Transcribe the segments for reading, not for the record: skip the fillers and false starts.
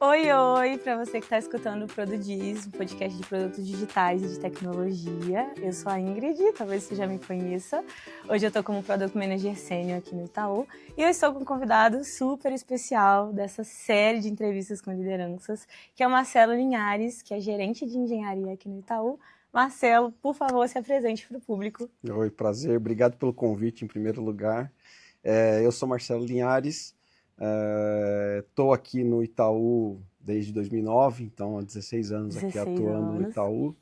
Oi, oi, para você que está escutando o Produdiz, um podcast de produtos digitais e de tecnologia. Eu sou a Ingrid, talvez você já me conheça. Hoje eu estou como Product Manager Sênior aqui no Itaú e eu estou com um convidado super especial dessa série de entrevistas com lideranças, que é o Marcelo Linhares, que é gerente de engenharia aqui no Itaú. Marcelo, por favor, se apresente para o público. Oi, prazer. Obrigado pelo convite, em primeiro lugar. Eu sou Marcelo Linhares, estou aqui no Itaú desde 2009, então há 16 anos aqui 16 atuando no anos. Itaú.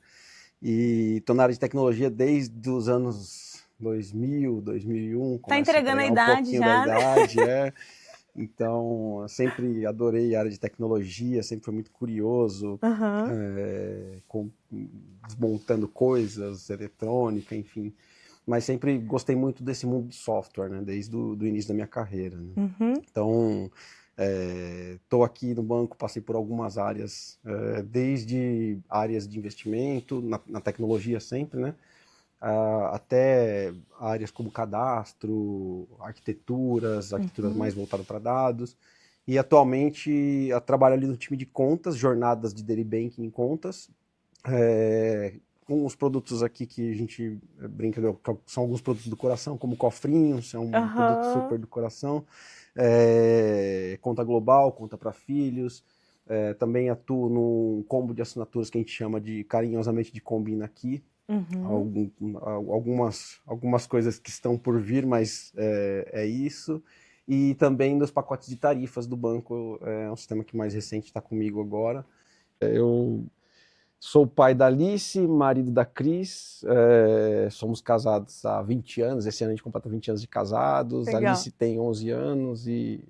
E estou na área de tecnologia desde os anos 2000, 2001. Tá Começo a entregando a entregar um idade pouquinho da já, né? idade, Então, eu sempre adorei a área de tecnologia, sempre fui muito curioso, Aham. desmontando coisas, eletrônica, enfim. Mas sempre gostei muito desse mundo de software, né? Desde do início da minha carreira, né? Uhum. Então, estou aqui no banco, passei por algumas áreas, desde áreas de investimento, na tecnologia sempre, né? Até áreas como cadastro, arquiteturas mais voltadas para dados. E atualmente eu trabalho ali no time de contas, jornadas de daily banking em contas, com os produtos aqui que a gente brinca, que são alguns produtos do coração, como cofrinhos, é um produto Aham. super do coração, conta global, conta para filhos, também atuo num combo de assinaturas que a gente chama de carinhosamente de Combina Aqui, Uhum. algumas coisas que estão por vir, mas é isso. E também dos pacotes de tarifas do banco, é um sistema que mais recente está comigo agora. Eu sou o pai da Alice, marido da Cris, somos casados há 20 anos, esse ano a gente completa 20 anos de casados, a Legal. Alice tem 11 anos e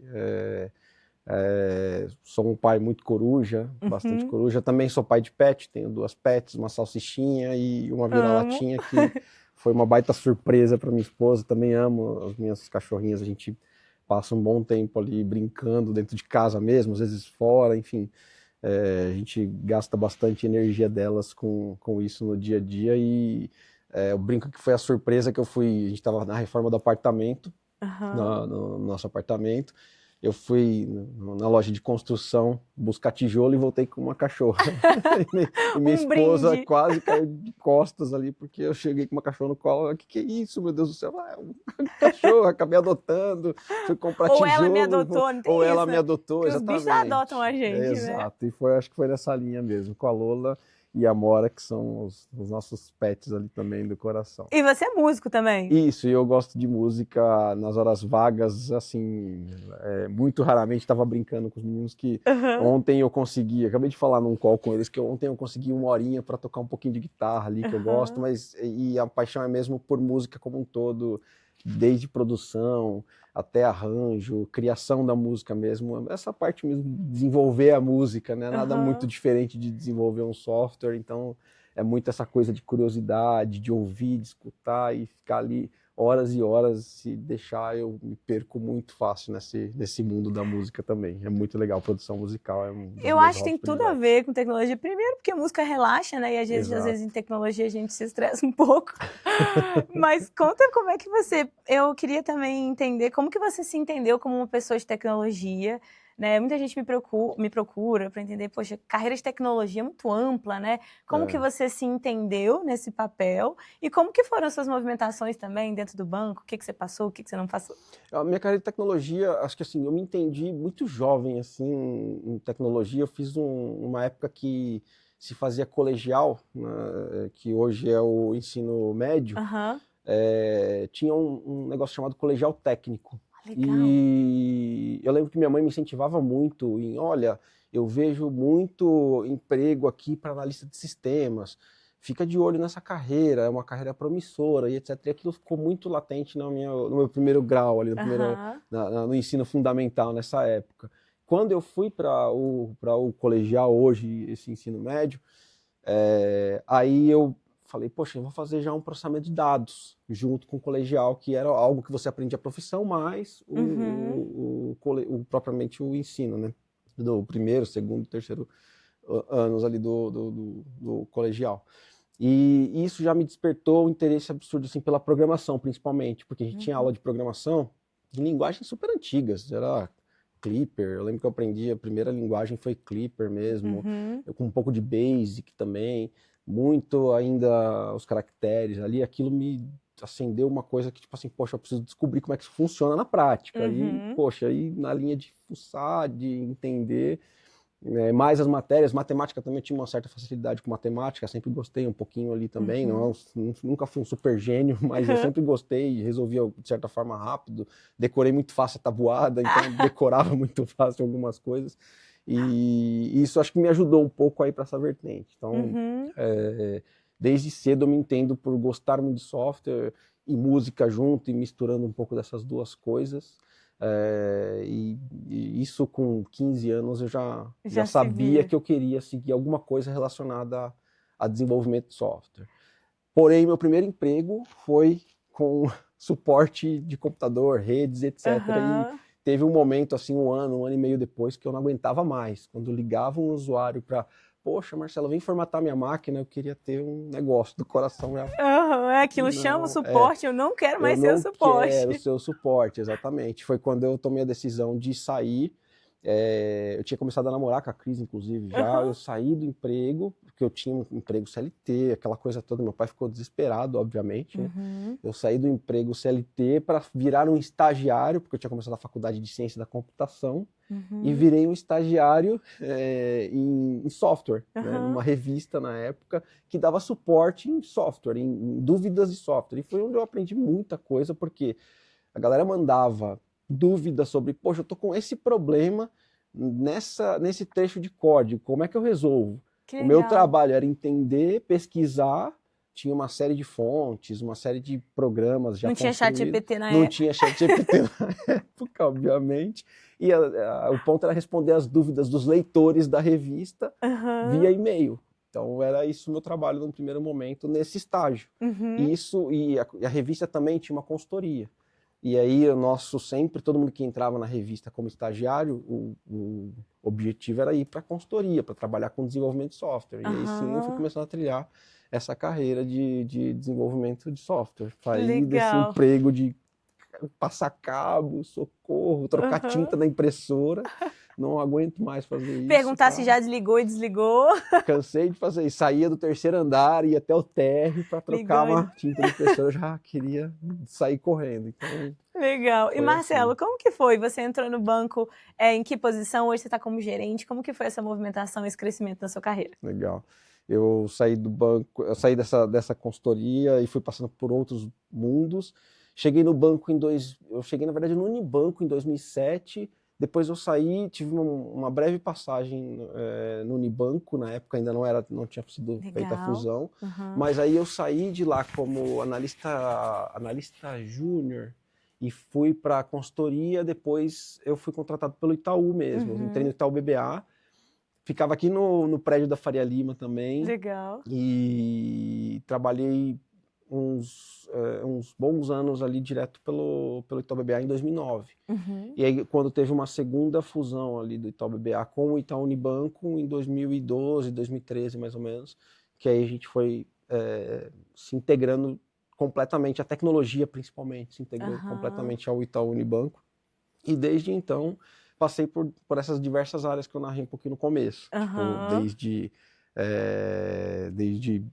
sou um pai muito coruja, bastante Uhum. coruja. Também sou pai de pet, tenho 2 pets, uma salsichinha e uma Amo. vira-latinha, que foi uma baita surpresa para minha esposa. Também amo as minhas cachorrinhas, a gente passa um bom tempo ali brincando dentro de casa mesmo, às vezes fora, enfim. A gente gasta bastante energia delas com isso no dia a dia e eu brinco que foi a surpresa que a gente estava na reforma do apartamento, Aham. no nosso apartamento. Eu fui na loja de construção buscar tijolo e voltei com uma cachorra. E minha Um esposa brinde. quase caiu de costas ali, porque eu cheguei com uma cachorra no colo. O que é isso, meu Deus do céu? É um cachorro, acabei adotando, fui comprar Ou ela me tijolo, adotou, não ou tem ela isso, me né? adotou, Que os bichos adotam exatamente. a gente, né? Exato, e acho que foi nessa linha mesmo, com a Lola e a Mora, que são os nossos pets ali também do coração. E você é músico também? Isso, e eu gosto de música nas horas vagas, assim, muito raramente estava brincando com os meninos que Aham. ontem eu consegui, acabei de falar num call com eles, que ontem eu consegui 1 horinha para tocar um pouquinho de guitarra ali, que eu gosto, Aham. mas e a paixão é mesmo por música como um todo, desde produção até arranjo, criação da música mesmo, essa parte mesmo, desenvolver a música, né? Nada muito Aham. diferente de desenvolver um software, então é muito essa coisa de curiosidade, de ouvir, de escutar e ficar ali horas e horas. Se deixar, eu me perco muito fácil nesse mundo da música também. É muito legal, produção musical é um dos Eu meus acho que tem hobbies tudo a prediletos. ver com tecnologia. Primeiro, porque a música relaxa, né? E às vezes em Exato. tecnologia a gente se estressa um pouco. Mas conta como é que você. Eu queria também entender como que você se entendeu como uma pessoa de tecnologia, né? Muita gente me procura para entender, poxa, carreira de tecnologia é muito ampla, né? Como que É. você se entendeu nesse papel e como que foram as suas movimentações também dentro do banco? O que você passou, o que você não passou? A minha carreira de tecnologia, acho que assim, eu me entendi muito jovem assim em tecnologia. Eu fiz uma época que se fazia colegial, né, que hoje é o ensino médio. Aham. Tinha um negócio chamado colegial técnico. Legal. E eu lembro que minha mãe me incentivava muito em, olha, eu vejo muito emprego aqui para analista de sistemas, fica de olho nessa carreira, é uma carreira promissora e etc. E aquilo ficou muito latente no meu primeiro grau, ali, Aham. no ensino fundamental nessa época. Quando eu fui para o colegial hoje, esse ensino médio, aí eu falei, poxa, eu vou fazer já um processamento de dados junto com o colegial, que era algo que você aprende a profissão, mais Uhum. propriamente o ensino, né? Do primeiro, segundo, terceiro anos ali do colegial. E isso já me despertou um interesse absurdo assim, pela programação, principalmente, porque a gente tinha Uhum. aula de programação em linguagens super antigas, era Clipper. Eu lembro que eu aprendi, a primeira linguagem foi Clipper mesmo, eu com um pouco de Basic também, muito ainda os caracteres ali, aquilo me acendeu uma coisa que, tipo assim, poxa, eu preciso descobrir como é que isso funciona na prática. E, poxa, aí na linha de fuçar, de entender, mais as matérias, matemática também, eu tinha uma certa facilidade com matemática, sempre gostei um pouquinho ali também, nunca fui um super gênio, mas eu sempre gostei, resolvia de certa forma rápido, decorei muito fácil a tabuada, então decorava muito fácil algumas coisas, e isso acho que me ajudou um pouco aí para essa vertente. Então, desde cedo eu me entendo por gostar muito de software e música junto, e misturando um pouco dessas duas coisas. E isso com 15 anos eu já sabia que eu queria seguir alguma coisa relacionada a desenvolvimento de software. Porém, meu primeiro emprego foi com suporte de computador, redes, etc. E teve um momento, assim, um ano e meio depois, que eu não aguentava mais. Quando ligava um usuário para... Poxa, Marcelo, vem formatar minha máquina, eu queria ter um negócio do coração. Aquilo chama o suporte, eu não quero mais ser o suporte. Eu não quero ser o suporte, exatamente. Foi quando eu tomei a decisão de sair. Eu tinha começado a namorar com a Cris, inclusive, já. Eu saí do emprego, porque eu tinha um emprego CLT, aquela coisa toda. Meu pai ficou desesperado, obviamente, né? Eu saí do emprego CLT para virar um estagiário, porque eu tinha começado a faculdade de ciência da computação, e virei um estagiário em software, né? Numa revista na época que dava suporte em software, em dúvidas de software. E foi onde eu aprendi muita coisa, porque a galera mandava dúvidas sobre, poxa, eu tô com esse problema nesse trecho de código, como é que eu resolvo? O meu trabalho era entender, pesquisar, tinha uma série de fontes, uma série de programas já construídos. Não tinha ChatGPT na época. Não tinha ChatGPT na época, obviamente. E o ponto era responder as dúvidas dos leitores da revista via e-mail. Então era isso o meu trabalho no primeiro momento, nesse estágio. E a revista também tinha uma consultoria. E aí todo mundo que entrava na revista como estagiário, o objetivo era ir para a consultoria, para trabalhar com desenvolvimento de software. E aí sim eu fui começando a trilhar essa carreira de desenvolvimento de software. Saí desse emprego de passar cabo, socorro, trocar tinta na impressora. Não aguento mais fazer isso. Perguntar se já desligou e desligou. Cansei de fazer isso. Saía do terceiro andar, ia até o térreo para trocar uma tinta de impressora. Eu já queria sair correndo. Então, legal. E Marcelo, assim. como que foi? Você entrou no banco, em que posição? Hoje você está como gerente. Como que foi essa movimentação, esse crescimento na sua carreira? Legal. Eu saí do banco, eu saí dessa consultoria e fui passando por outros mundos. Cheguei no banco eu cheguei, na verdade, no Unibanco em 2007. Depois eu saí, tive uma breve passagem no Unibanco, na época ainda não tinha sido feita a fusão, mas aí eu saí de lá como analista júnior e fui para a consultoria. Depois eu fui contratado pelo Itaú mesmo, eu entrei no Itaú BBA, ficava aqui no prédio da Faria Lima também. Legal. E trabalhei uns bons anos ali direto pelo Itaú BBA em 2009. E aí quando teve uma segunda fusão ali do Itaú BBA com o Itaú Unibanco em 2012, 2013 mais ou menos, que aí a gente foi se integrando completamente, a tecnologia principalmente, se integrou completamente ao Itaú Unibanco. E desde então passei por essas diversas áreas que eu narrei um pouquinho no começo, tipo, desde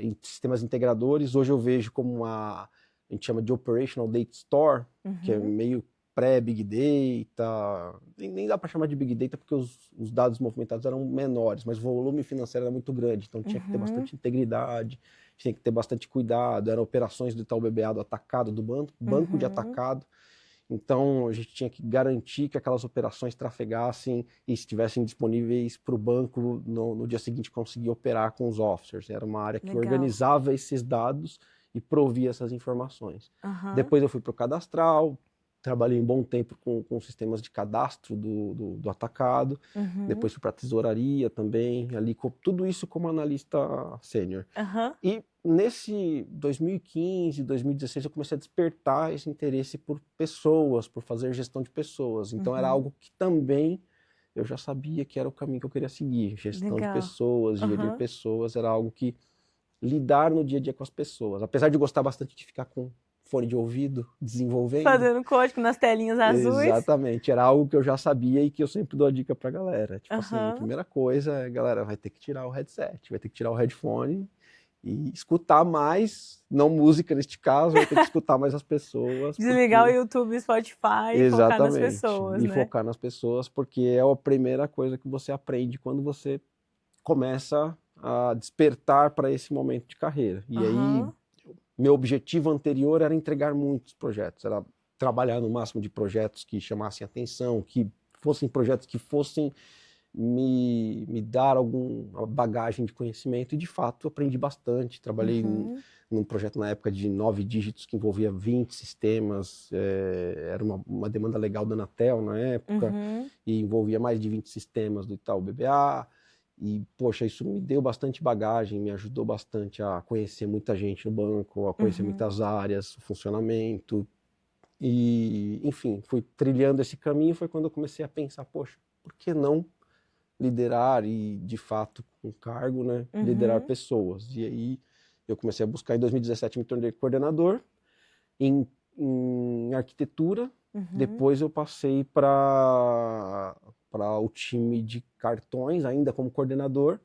em sistemas integradores. Hoje eu vejo como a gente chama de Operational Data Store, que é meio pré-Big Data, nem dá para chamar de Big Data porque os dados movimentados eram menores, mas o volume financeiro era muito grande, então tinha que ter bastante integridade, tinha que ter bastante cuidado, eram operações do Itaú BBA do atacado, do banco de atacado. Então, a gente tinha que garantir que aquelas operações trafegassem e estivessem disponíveis para o banco no dia seguinte conseguir operar com os officers. Era uma área que organizava esses dados e provia essas informações. Depois eu fui para o cadastral, trabalhei um bom tempo com sistemas de cadastro do atacado. Depois fui para a tesouraria também, ali tudo isso como analista sênior. E nesse 2015, 2016, eu comecei a despertar esse interesse por pessoas, por fazer gestão de pessoas. Então era algo que também eu já sabia que era o caminho que eu queria seguir. Gestão de pessoas, gerir pessoas, era algo que lidar no dia a dia com as pessoas. Apesar de gostar bastante de ficar com fone de ouvido, desenvolvendo. Fazendo código nas telinhas azuis. Exatamente, era algo que eu já sabia e que eu sempre dou a dica pra galera. Tipo assim, a Aham. primeira coisa, galera, vai ter que tirar o headset, vai ter que tirar o headphone e escutar mais, não música neste caso, vai ter que escutar mais as pessoas. Desligar o porque... YouTube e Spotify e focar nas Exatamente, pessoas, e né? focar nas pessoas, porque é a primeira coisa que você aprende quando você começa a despertar para esse momento de carreira. E aí, Aham. meu objetivo anterior era entregar muitos projetos, era trabalhar no máximo de projetos que chamassem atenção, que fossem projetos que fossem me dar alguma bagagem de conhecimento, e de fato aprendi bastante. Trabalhei Uhum. num projeto na época de 9 dígitos que envolvia 20 sistemas, era uma demanda legal da Anatel na época, Uhum. e envolvia mais de 20 sistemas do Itaú BBA, e poxa, isso me deu bastante bagagem, me ajudou bastante a conhecer muita gente no banco, a conhecer Uhum. muitas áreas, o funcionamento, e enfim, fui trilhando esse caminho. Foi quando eu comecei a pensar, poxa, por que não liderar e, de fato, com cargo, né, liderar Uhum. pessoas. E aí eu comecei a buscar. Em 2017 me tornei coordenador em arquitetura. Uhum. Depois eu passei para o time de cartões, ainda como coordenador.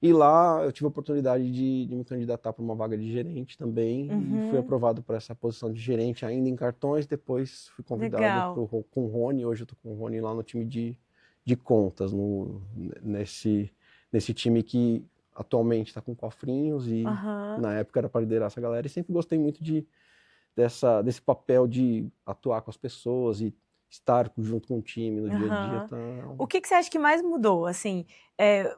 E lá eu tive a oportunidade de me candidatar para uma vaga de gerente também, e fui Uhum. aprovado para essa posição de gerente ainda em cartões. Depois fui convidado Legal. com o Rony. Hoje eu estou com o Rony lá no time de contas, nesse time que atualmente está com cofrinhos, e Aham. na época era para liderar essa galera. E sempre gostei muito desse papel de atuar com as pessoas e estar junto com o time no dia a dia. Aham. Tá... O que você acha que mais mudou? Assim,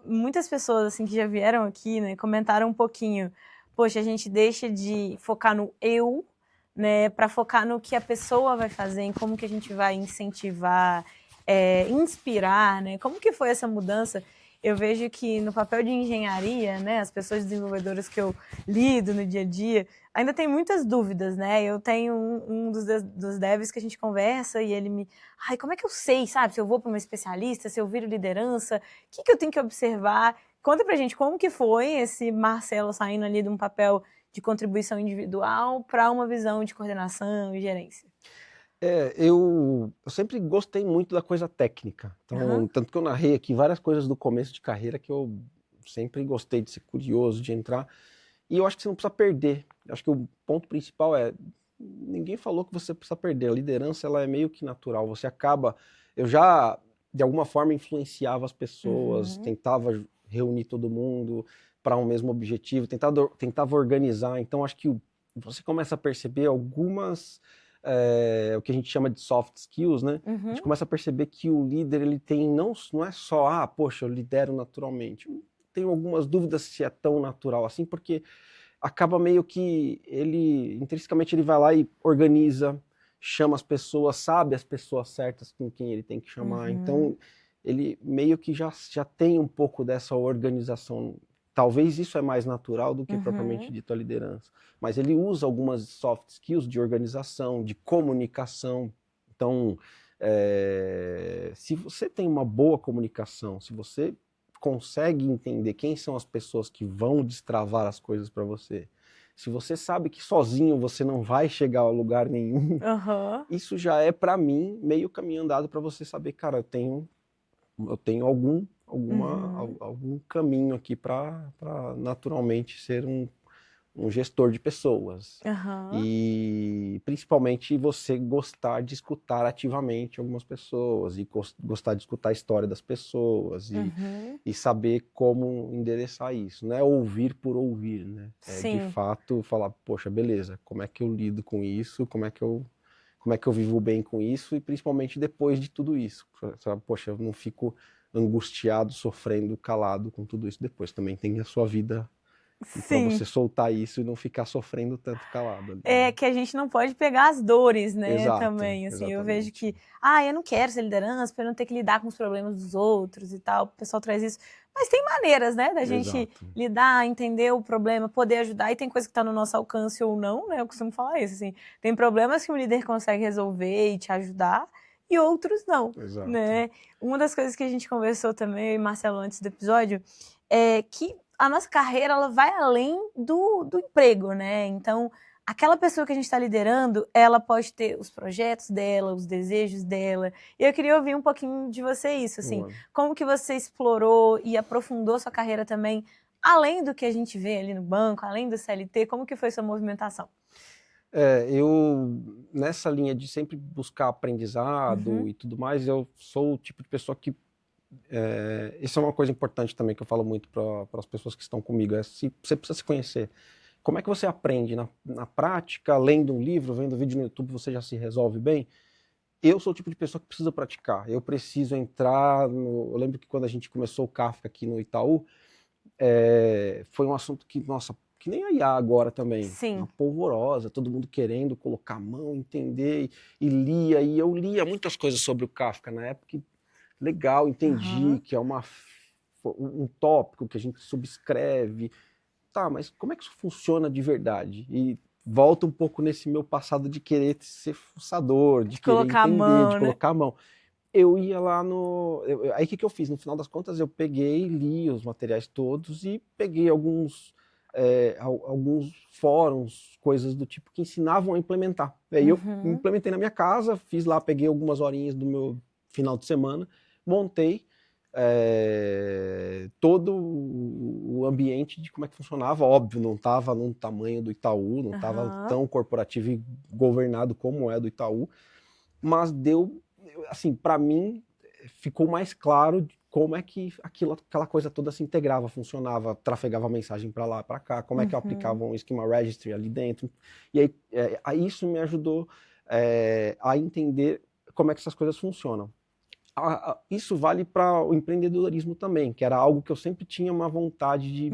muitas pessoas assim que já vieram aqui, né, comentaram um pouquinho. Poxa, a gente deixa de focar no eu, né, para focar no que a pessoa vai fazer, em como que a gente vai incentivar, inspirar, né? Como que foi essa mudança? Eu vejo que no papel de engenharia, né, as pessoas desenvolvedoras que eu lido no dia a dia, ainda tem muitas dúvidas, né? Eu tenho um dos devs que a gente conversa e ele me... Ai, como é que eu sei, sabe? Se eu vou para uma especialista, se eu viro liderança, o que eu tenho que observar? Conta pra gente como que foi esse Marcelo saindo ali de um papel de contribuição individual para uma visão de coordenação e gerência. Eu sempre gostei muito da coisa técnica. Então, Aham. tanto que eu narrei aqui várias coisas do começo de carreira que eu sempre gostei de ser curioso, de entrar. E eu acho que você não precisa perder. Eu acho que o ponto principal é: ninguém falou que você precisa perder. A liderança, ela é meio que natural. Você acaba... Eu já, de alguma forma, influenciava as pessoas, Uhum. tentava reunir todo mundo para um mesmo objetivo, tentava organizar. Então, acho que você começa a perceber algumas... o que a gente chama de soft skills, né? A gente Uhum. começa a perceber que o líder, ele tem, não é só, poxa, eu lidero naturalmente. Tenho algumas dúvidas se é tão natural assim, porque acaba meio que ele, intrinsecamente, ele vai lá e organiza, chama as pessoas, sabe as pessoas certas com quem ele tem que chamar. Uhum. Então, ele meio que já tem um pouco dessa organização. Talvez isso é mais natural do que propriamente Uhum. dito a liderança. Mas ele usa algumas soft skills de organização, de comunicação. Então, se você tem uma boa comunicação, se você consegue entender quem são as pessoas que vão destravar as coisas para você, se você sabe que sozinho você não vai chegar a lugar nenhum, Aham. isso já é, para mim, meio caminho andado para você saber, cara, eu tenho Uhum. algum caminho aqui para naturalmente ser um gestor de pessoas. Aham. E principalmente você gostar de escutar ativamente algumas pessoas, e gostar de escutar a história das pessoas, Uhum. e saber como endereçar isso. Não é ouvir por ouvir, né? É de Sim. fato falar, poxa, beleza, como é que eu lido com isso, como é que eu vivo bem com isso, e principalmente depois de tudo isso. Poxa, eu não fico angustiado, sofrendo, calado com tudo isso depois. Também tem a sua vida, e para Sim. você soltar isso e não ficar sofrendo tanto calado ali, né? É que a gente não pode pegar as dores, né, Exato, também, assim, eu vejo exatamente. que, eu não quero ser liderança para eu não ter que lidar com os problemas dos outros e tal, o pessoal traz isso, mas tem maneiras, né, da gente Exato. lidar, entender o problema, poder ajudar, e tem coisa que está no nosso alcance ou não, né, eu costumo falar isso, assim, tem problemas que o líder consegue resolver e te ajudar, e outros não, Exato. né. Uma das coisas que a gente conversou também, eu e Marcelo, antes do episódio, é que a nossa carreira, ela vai além do emprego, né, então aquela pessoa que a gente está liderando, ela pode ter os projetos dela, os desejos dela. E eu queria ouvir um pouquinho de você isso, assim, como que você explorou e aprofundou sua carreira também, além do que a gente vê ali no banco, além do CLT, como que foi sua movimentação? Eu, nessa linha de sempre buscar aprendizado e tudo mais, eu sou o tipo de pessoa que isso é uma coisa importante também que eu falo muito para as pessoas que estão comigo, se você precisa se conhecer. Como é que você aprende? Na prática, lendo um livro, vendo vídeo no YouTube, você já se resolve bem? Eu sou o tipo de pessoa que precisa praticar. Eu preciso entrar no... Eu lembro que quando a gente começou o Kafka aqui no Itaú, foi um assunto que, nossa, que nem a IA agora também. Sim. Uma polvorosa, todo mundo querendo colocar a mão, entender, e lia. E eu lia muitas coisas sobre o Kafka na época. Legal, entendi que é um tópico que a gente subscreve. Tá, mas como é que isso funciona de verdade? E volta um pouco nesse meu passado de querer ser fuçador, de querer colocar entender, a mão, de né? colocar a mão. Eu ia lá aí o que eu fiz? No final das contas, eu peguei, li os materiais todos e peguei alguns fóruns, coisas do tipo que ensinavam a implementar. Aí eu implementei na minha casa, fiz lá, peguei algumas horinhas do meu final de semana, montei todo o ambiente de como é que funcionava. Óbvio, não estava no tamanho do Itaú, não estava tão corporativo e governado como é do Itaú, mas deu, assim, para mim, ficou mais claro como é que aquela coisa toda se integrava, funcionava, trafegava mensagem para lá, para cá, como é que eu aplicava um schema registry ali dentro. E aí isso me ajudou a entender como é que essas coisas funcionam. Isso vale para o empreendedorismo também, que era algo que eu sempre tinha uma vontade de,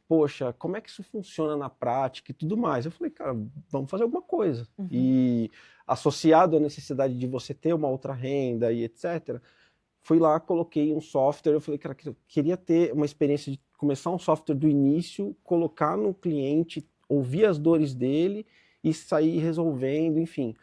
poxa, como é que isso funciona na prática e tudo mais. Eu falei, cara, vamos fazer alguma coisa. E associado à necessidade de você ter uma outra renda e etc., fui lá, coloquei um software, eu falei, cara, eu queria ter uma experiência de começar um software do início, colocar no cliente, ouvir as dores dele e sair resolvendo, enfim.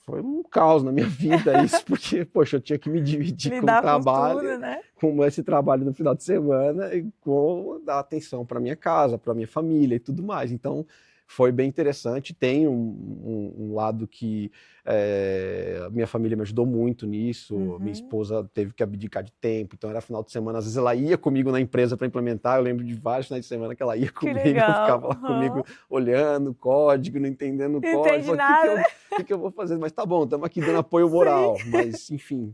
Foi um caos na minha vida isso, porque, poxa, eu tinha que me dividir com o trabalho, tudo, né? com esse trabalho no final de semana e com dar atenção para minha casa, para minha família e tudo mais. Então, foi bem interessante. Tem um lado que minha família me ajudou muito nisso. Minha esposa teve que abdicar de tempo, então era final de semana. Às vezes ela ia comigo na empresa para implementar. Eu lembro de vários finais de semana que ela ia comigo, ficava lá comigo olhando o código, não entendendo o código. Não entendi nada. O que eu vou fazer? Mas tá bom, estamos aqui dando apoio moral. Mas, enfim.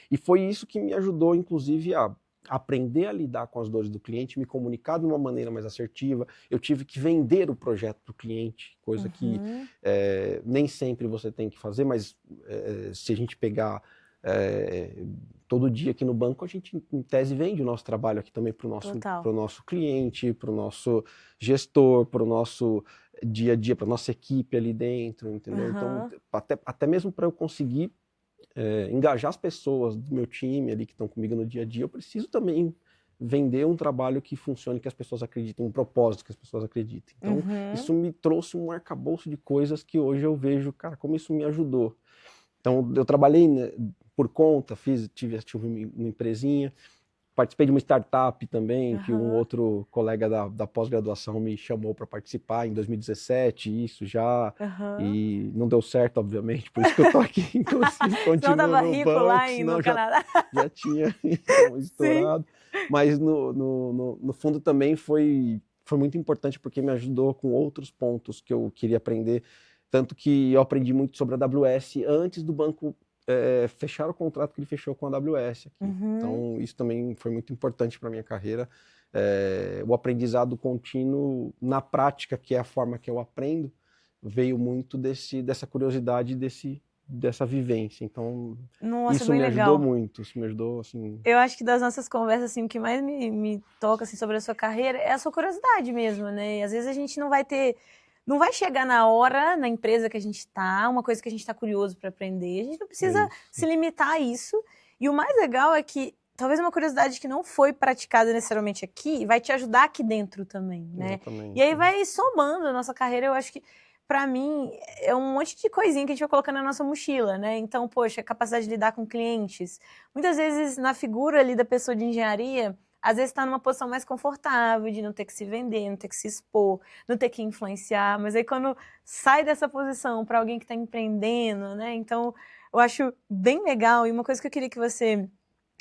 E foi isso que me ajudou, inclusive, a aprender a lidar com as dores do cliente, me comunicar de uma maneira mais assertiva. Eu tive que vender o projeto para o cliente, coisa que nem sempre você tem que fazer, mas se a gente pegar todo dia aqui no banco, a gente, em tese, vende o nosso trabalho aqui também para o nosso cliente, para o nosso gestor, para o nosso dia a dia, para a nossa equipe ali dentro, entendeu? Então, até mesmo para eu conseguir engajar as pessoas do meu time ali que estão comigo no dia a dia, eu preciso também vender um trabalho que funcione, que as pessoas acreditem, um propósito que as pessoas acreditem. Então, isso me trouxe um arcabouço de coisas que hoje eu vejo, cara, como isso me ajudou. Então, eu trabalhei por conta, tive uma empresinha, participei de uma startup também, que um outro colega da pós-graduação me chamou para participar em 2017, isso já, e não deu certo, obviamente, por isso que eu tô aqui, inclusive, continuo não no rico banco, lá senão no Canadá. Já tinha estourado. Mas, no fundo, também foi muito importante, porque me ajudou com outros pontos que eu queria aprender, tanto que eu aprendi muito sobre a AWS antes do banco fechar o contrato que ele fechou com a AWS aqui. Então, isso também foi muito importante para a minha carreira. O aprendizado contínuo na prática, que é a forma que eu aprendo, veio muito dessa curiosidade, dessa vivência. Então, Nossa, isso me ajudou muito. Isso me ajudou, assim... Eu acho que das nossas conversas, assim, o que mais me toca assim, sobre a sua carreira é a sua curiosidade mesmo, né? E às vezes a gente não vai chegar na hora, na empresa que a gente está, uma coisa que a gente está curioso para aprender. A gente não precisa se limitar a isso. E o mais legal é que talvez uma curiosidade que não foi praticada necessariamente aqui vai te ajudar aqui dentro também, né? Exatamente. E aí vai somando a nossa carreira. Eu acho que, para mim, é um monte de coisinha que a gente vai colocando na nossa mochila, né? Então, poxa, a capacidade de lidar com clientes. Muitas vezes, na figura ali da pessoa de engenharia, às vezes está numa posição mais confortável, de não ter que se vender, não ter que se expor, não ter que influenciar, mas aí quando sai dessa posição para alguém que está empreendendo, né? Então, eu acho bem legal, e uma coisa que eu queria que você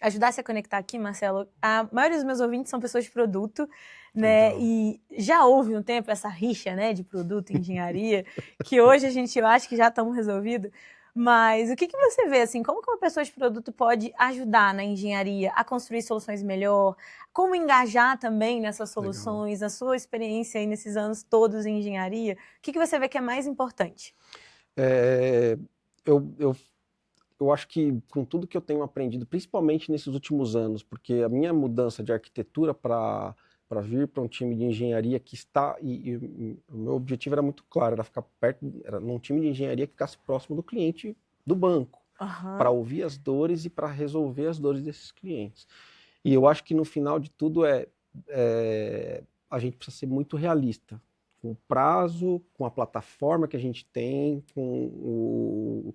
ajudasse a conectar aqui, Marcelo, a maioria dos meus ouvintes são pessoas de produto, né? Legal. E já houve um tempo essa rixa, né, de produto e engenharia, que hoje eu acho que já estamos resolvidos. Mas o que você vê, assim, como que uma pessoa de produto pode ajudar na engenharia a construir soluções melhor? Como engajar também nessas soluções? Legal. A sua experiência aí nesses anos todos em engenharia, o que você vê que é mais importante? É, eu acho que com tudo que eu tenho aprendido, principalmente nesses últimos anos, porque a minha mudança de arquitetura para vir para um time de engenharia que está, e o meu objetivo era muito claro, era ficar perto, era num time de engenharia que ficasse próximo do cliente do banco, para Aham. ouvir as dores e para resolver as dores desses clientes. E eu acho que no final de tudo a gente precisa ser muito realista com o prazo, com a plataforma que a gente tem, com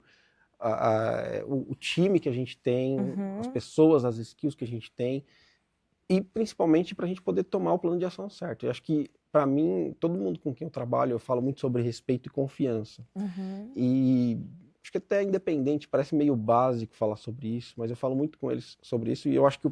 o time que a gente tem, as Uhum. pessoas, as skills que a gente tem, e principalmente para a gente poder tomar o plano de ação certo. Eu acho que, para mim, todo mundo com quem eu trabalho, eu falo muito sobre respeito e confiança. Uhum. E acho que até independente, parece meio básico falar sobre isso, mas eu falo muito com eles sobre isso, e eu acho que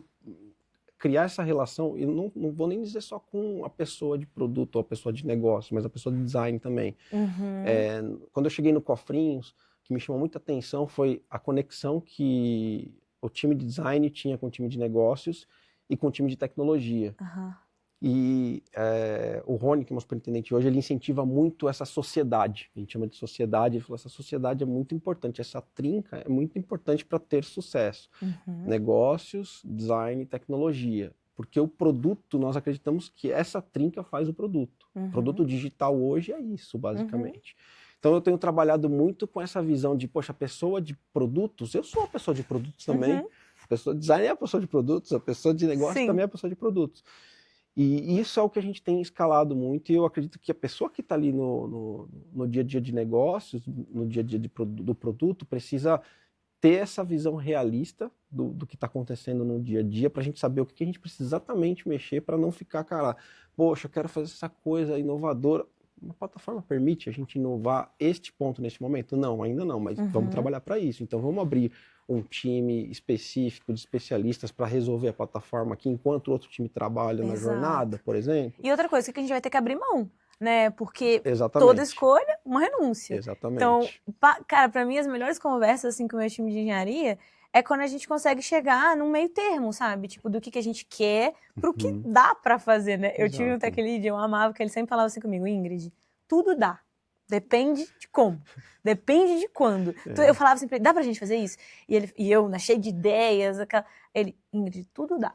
criar essa relação, e não vou nem dizer só com a pessoa de produto ou a pessoa de negócio, mas a pessoa de design também. Uhum. Quando eu cheguei no Cofrinhos, o que me chamou muita atenção foi a conexão que o time de design tinha com o time de negócios e com o time de tecnologia. Aham. E o Rony, que é o superintendente hoje, ele incentiva muito essa sociedade. A gente chama de sociedade. Ele falou: essa sociedade é muito importante, essa trinca é muito importante para ter sucesso. Uhum. Negócios, design e tecnologia. Porque o produto, nós acreditamos que essa trinca faz o produto. Uhum. Produto digital hoje é isso, Uhum. basicamente. Então eu tenho trabalhado muito com essa visão de, poxa, a pessoa de produtos, eu sou uma pessoa de produtos também, Uhum. a pessoa de design é a pessoa de produtos, a pessoa de negócio Sim. também é a pessoa de produtos. E isso é o que a gente tem escalado muito, e eu acredito que a pessoa que está ali no dia a dia de negócios, no dia a dia do produto, precisa ter essa visão realista do que está acontecendo no dia a dia, para a gente saber o que a gente precisa exatamente mexer, para não ficar, cara, poxa, eu quero fazer essa coisa inovadora. Uma plataforma permite a gente inovar este ponto neste momento? Não, ainda não, mas vamos Uhum. trabalhar para isso. Então vamos abrir um time específico de especialistas para resolver a plataforma aqui, enquanto o outro time trabalha na jornada, Exato. por exemplo. E outra coisa que a gente vai ter que abrir mão, né? Porque toda Exatamente, escolha, uma renúncia. Então, exatamente. cara, para mim as melhores conversas assim com o meu time de engenharia é quando a gente consegue chegar num meio termo, sabe? Tipo, do que a gente quer pro que Uhum. dá para fazer, né? Eu tive um Exato. tech lead, eu amava, que ele sempre falava assim comigo: Ingrid, tudo dá. Depende de como. Depende de quando. Então, eu falava sempre: dá pra gente fazer isso? E eu, cheia de ideias, ele: Ingrid, tudo dá.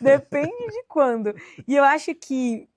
Depende de quando. E eu acho que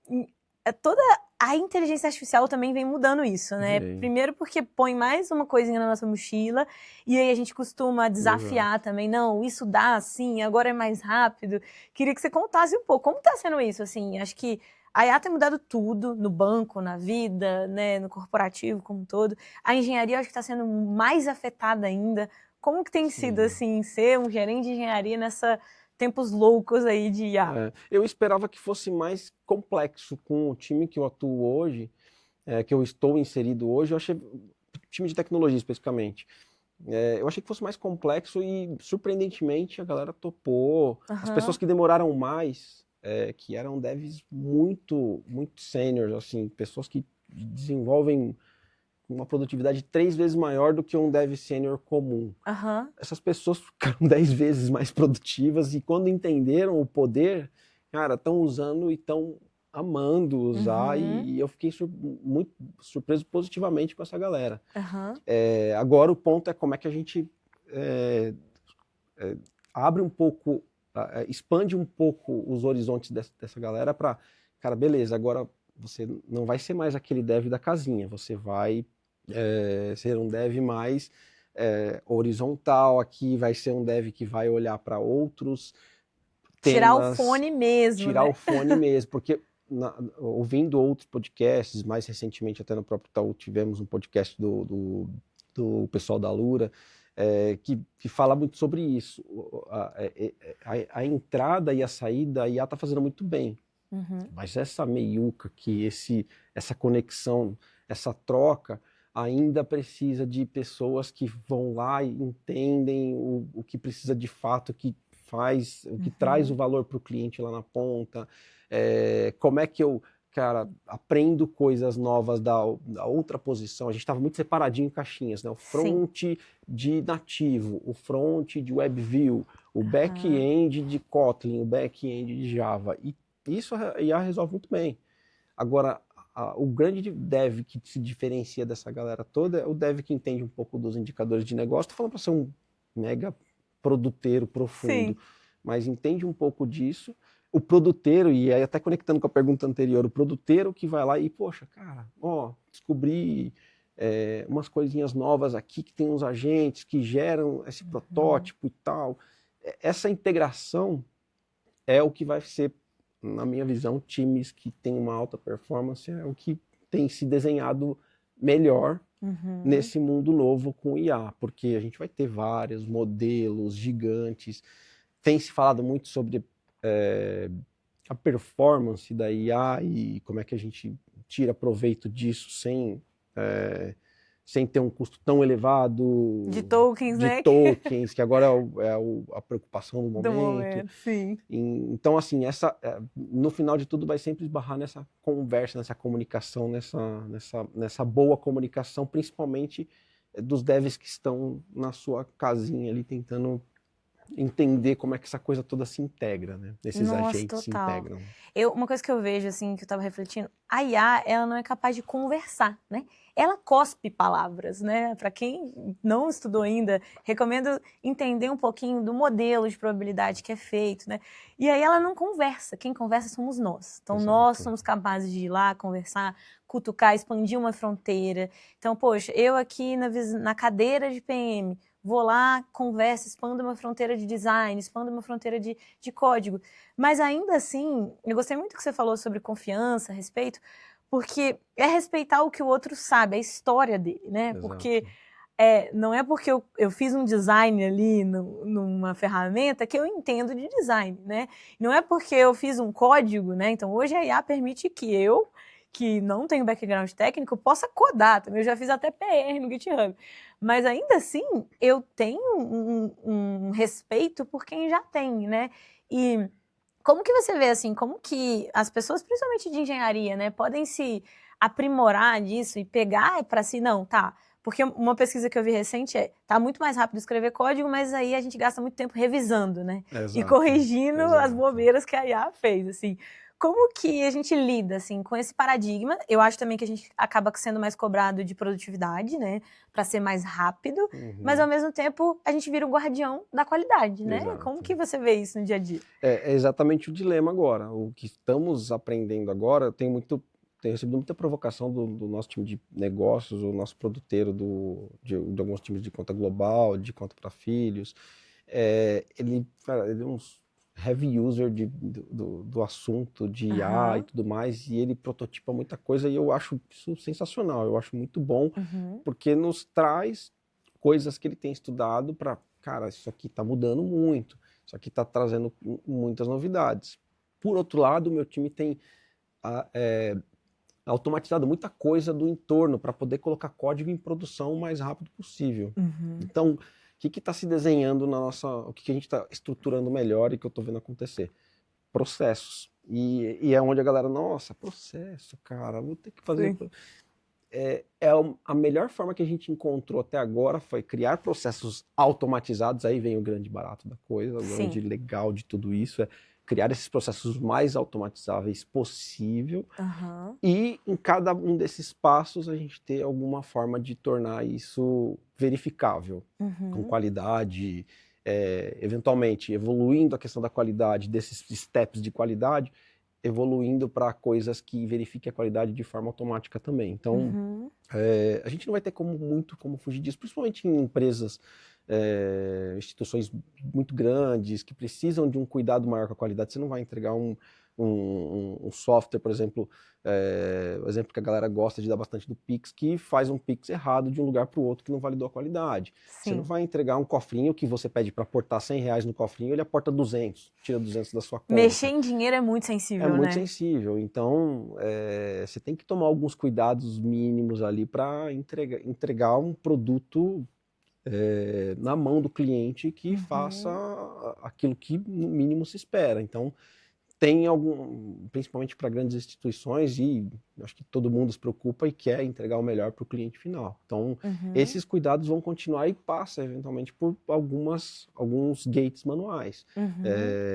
toda a inteligência artificial também vem mudando isso, né? Vem. Primeiro porque põe mais uma coisinha na nossa mochila, e aí a gente costuma desafiar Exato. também. Não, isso dá assim, agora é mais rápido. Queria que você contasse um pouco, como tá sendo isso, assim? Acho que a IA tem mudado tudo, no banco, na vida, né, no corporativo como um todo. A engenharia acho que está sendo mais afetada ainda. Como que tem sido, Sim. assim, ser um gerente de engenharia nessa tempos loucos aí de IA? Eu esperava que fosse mais complexo com o time que eu atuo hoje, que eu estou inserido hoje. Eu achei, time de tecnologia especificamente, eu achei que fosse mais complexo e, surpreendentemente, a galera topou. As pessoas que demoraram mais, que eram devs muito, muito sêniores, assim, pessoas que desenvolvem uma produtividade 3 vezes maior do que um dev sênior comum. Aham. Essas pessoas ficaram 10 vezes mais produtivas, e quando entenderam o poder, cara, estão usando e estão amando usar, Uhum. e eu fiquei muito surpreso positivamente com essa galera. Aham. Agora o ponto é como é que a gente abre um pouco, expande um pouco os horizontes dessa galera para, cara, beleza, agora você não vai ser mais aquele dev da casinha, você vai ser um dev mais horizontal aqui, vai ser um dev que vai olhar para outros Tirar o temas, fone mesmo, tirar né? o fone mesmo, porque ouvindo outros podcasts, mais recentemente até no próprio Itaú tivemos um podcast do pessoal da Lura, que fala muito sobre isso. A entrada e a saída, a IA está fazendo muito bem. Mas essa meiuca, essa conexão, essa troca, ainda precisa de pessoas que vão lá e entendem o que precisa de fato, que faz, o que traz o valor para o cliente lá na ponta. Como é que eu, cara, aprendo coisas novas da outra posição. A gente estava muito separadinho em caixinhas, né? O front de nativo, o front de WebView, o back-end de Kotlin, o back-end de Java. E isso a IA resolve muito bem. Agora, o grande dev que se diferencia dessa galera toda é o dev que entende um pouco dos indicadores de negócio. Estou falando para ser um mega produteiro profundo, mas entende um pouco disso. O produteiro, e aí até conectando com a pergunta anterior, o produteiro que vai lá e, poxa, cara, descobri umas coisinhas novas aqui, que tem uns agentes que geram esse protótipo e tal. Essa integração é o que vai ser, na minha visão, times que têm uma alta performance, é o que tem se desenhado melhor nesse mundo novo com IA, porque a gente vai ter vários modelos gigantes. Tem se falado muito sobre a performance da IA e como é que a gente tira proveito disso sem ter um custo tão elevado de tokens, né? Tokens, que agora a preocupação do momento. Sim. Então, assim, no final de tudo vai sempre esbarrar nessa conversa, nessa comunicação, nessa boa comunicação, principalmente dos devs que estão na sua casinha ali tentando entender como é que essa coisa toda se integra, né? Esses agentes se integram. Uma coisa que eu vejo, assim, que eu tava refletindo, a IA, ela não é capaz de conversar, né? Ela cospe palavras, né? Para quem não estudou ainda, recomendo entender um pouquinho do modelo de probabilidade que é feito, né? E aí ela não conversa, quem conversa somos nós. Então nós somos capazes de ir lá, conversar, cutucar, expandir uma fronteira. Então, poxa, eu aqui na cadeira de PM, vou lá, converso, expando uma fronteira de design, expando uma fronteira de código. Mas ainda assim, eu gostei muito que você falou sobre confiança, respeito, porque é respeitar o que o outro sabe, a história dele, né? Exato. Porque não é porque eu fiz um design ali numa ferramenta que eu entendo de design, né? Não é porque eu fiz um código, né? Então hoje a IA permite que não tenho background técnico, possa codar também. Eu já fiz até PR no GitHub. Mas ainda assim, eu tenho um respeito por quem já tem, né? E como que você vê, assim, como que as pessoas, principalmente de engenharia, né, podem se aprimorar disso e pegar para si, não, tá, porque uma pesquisa que eu vi recente tá muito mais rápido escrever código, mas aí a gente gasta muito tempo revisando, né, e corrigindo as bobeiras que a IA fez, assim. Como que a gente lida, assim, com esse paradigma? Eu acho também que a gente acaba sendo mais cobrado de produtividade, né, para ser mais rápido, mas ao mesmo tempo a gente vira o guardião da qualidade, né? Exato. Como que você vê isso no dia a dia? É exatamente o dilema agora. O que estamos aprendendo agora, tem recebido muita provocação do nosso time de negócios, o nosso produteiro de alguns times de conta global, de conta para filhos. Ele é um heavy user do assunto de IA e tudo mais, e ele prototipa muita coisa, e eu acho isso sensacional, eu acho muito bom, porque nos traz coisas que ele tem estudado para, cara, isso aqui está mudando muito, isso aqui está trazendo muitas novidades. Por outro lado, o meu time tem automatizado muita coisa do entorno para poder colocar código em produção o mais rápido possível. Então, o que está se desenhando o que a gente está estruturando melhor e que eu estou vendo acontecer? Processos. E é onde a galera, nossa, processo, cara, vou ter que fazer... A melhor forma que a gente encontrou até agora foi criar processos automatizados, aí vem o grande barato da coisa, o grande legal de tudo isso, criar esses processos mais automatizáveis possível, e em cada um desses passos a gente ter alguma forma de tornar isso verificável, com qualidade, eventualmente evoluindo a questão da qualidade, desses steps de qualidade, evoluindo para coisas que verifiquem a qualidade de forma automática também. Então, a gente não vai ter como fugir disso, principalmente em empresas instituições muito grandes, que precisam de um cuidado maior com a qualidade. Você não vai entregar um software, por exemplo, o exemplo que a galera gosta de dar bastante do Pix, que faz um Pix errado de um lugar para o outro que não validou a qualidade. Sim. Você não vai entregar um cofrinho que você pede para aportar R$100 no cofrinho, ele aporta 200, tira 200 da sua conta. Mexer em dinheiro é muito sensível, né? É muito sensível, então você tem que tomar alguns cuidados mínimos ali para entregar um produto na mão do cliente que faça aquilo que no mínimo se espera. Então, tem principalmente para grandes instituições, e acho que todo mundo se preocupa e quer entregar o melhor para o cliente final. Então, esses cuidados vão continuar e passa eventualmente por alguns gates manuais.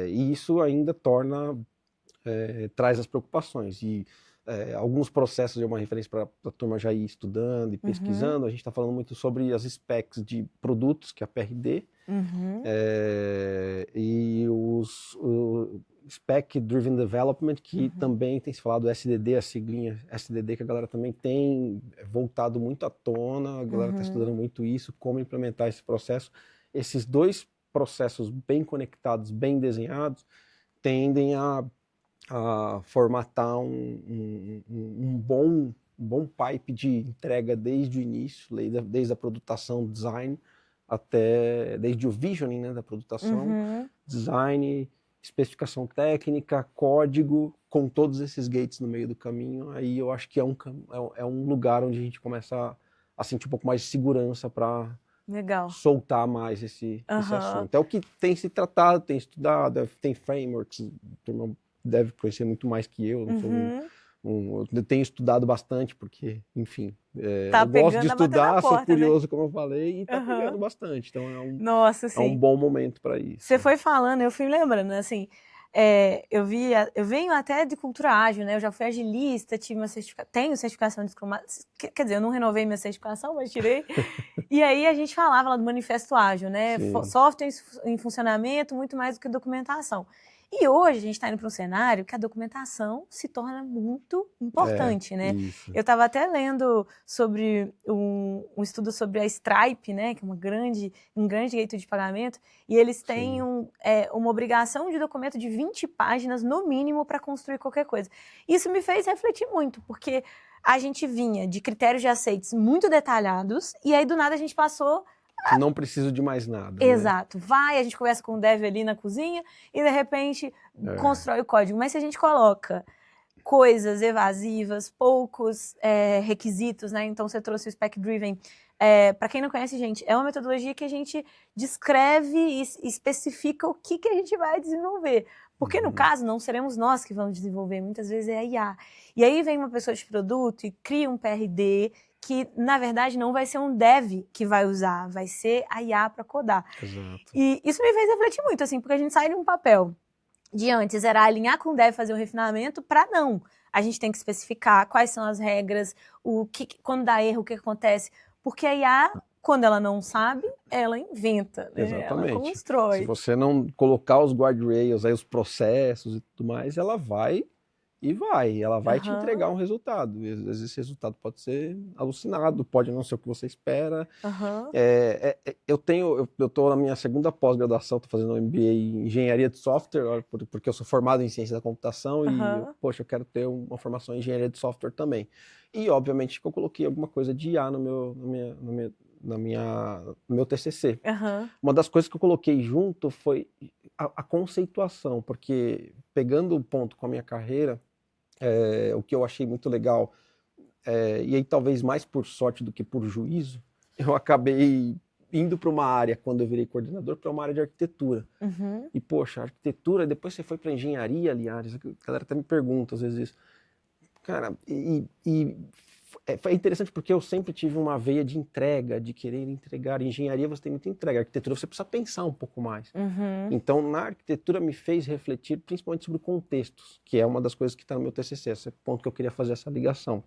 E isso ainda traz as preocupações. E alguns processos, é uma referência para a turma já ir estudando e pesquisando. A gente está falando muito sobre as specs de produtos, que é a PRD, e o Spec Driven Development, que também tem se falado SDD, a siglinha SDD, que a galera também tem voltado muito à tona, a galera está estudando muito isso, como implementar esse processo. Esses dois processos bem conectados, bem desenhados, tendem a formatar um bom pipe de entrega desde o início, desde a produtação, design, desde o visioning, né, da produtação, design, especificação técnica, código, com todos esses gates no meio do caminho. Aí eu acho que é um lugar onde a gente começa a sentir um pouco mais de segurança para soltar mais esse assunto. É o que tem se tratado, tem estudado, tem frameworks, deve conhecer muito mais que eu, não sou eu tenho estudado bastante, porque, enfim, eu gosto de estudar, sou curioso, né? Como eu falei, e tá pegando bastante, então é um bom momento para isso. Você foi falando, eu fui lembrando, assim, eu venho até de cultura ágil, né? Eu já fui agilista, tenho certificação de Scrum Master, quer dizer, eu não renovei minha certificação, mas tirei. E aí a gente falava lá do manifesto ágil, né? Software em funcionamento, muito mais do que documentação. E hoje a gente está indo para um cenário que a documentação se torna muito importante, né? Isso. Eu estava até lendo sobre um estudo sobre a Stripe, né? Que é um grande gateway de pagamento, e eles têm uma obrigação de documento de 20 páginas, no mínimo, para construir qualquer coisa. Isso me fez refletir muito, porque a gente vinha de critérios de aceites muito detalhados, e aí do nada a gente passou... Não preciso de mais nada. Exato. Né? A gente conversa com o dev ali na cozinha e, de repente, constrói o código. Mas se a gente coloca coisas evasivas, poucos requisitos, né? Então, você trouxe o Spec Driven. Para quem não conhece, gente, é uma metodologia que a gente descreve e especifica o que a gente vai desenvolver. Porque, no caso, não seremos nós que vamos desenvolver, muitas vezes é a IA. E aí vem uma pessoa de produto e cria um PRD que, na verdade, não vai ser um dev que vai usar, vai ser a IA para codar. Exato. E isso me fez refletir muito, assim, porque a gente sai de um papel de antes, era alinhar com o dev, fazer o refinamento, para não. A gente tem que especificar quais são as regras, quando dá erro, o que acontece. Porque a IA, quando ela não sabe, ela inventa, né? Exatamente. Ela constrói. Se você não colocar os guardrails, aí os processos e tudo mais, ela vai ela vai te entregar um resultado. E às vezes esse resultado pode ser alucinado, pode não ser o que você espera. Eu estou na minha segunda pós-graduação, estou fazendo um MBA em engenharia de software, porque eu sou formado em ciência da computação e, eu quero ter uma formação em engenharia de software também. E, obviamente, que eu coloquei alguma coisa de IA no meu TCC. Uma das coisas que eu coloquei junto foi a conceituação, porque pegando o ponto com a minha carreira, o que eu achei muito legal, e aí talvez mais por sorte do que por juízo, eu acabei indo para uma área, quando eu virei coordenador, para uma área de arquitetura. E, poxa, arquitetura, depois você foi para engenharia, aliás, a galera até me pergunta às vezes isso. Cara, foi interessante porque eu sempre tive uma veia de entrega, de querer entregar. Em engenharia você tem muita entrega, arquitetura você precisa pensar um pouco mais. Então, na arquitetura me fez refletir principalmente sobre contextos, que é uma das coisas que está no meu TCC, esse é o ponto que eu queria fazer essa ligação.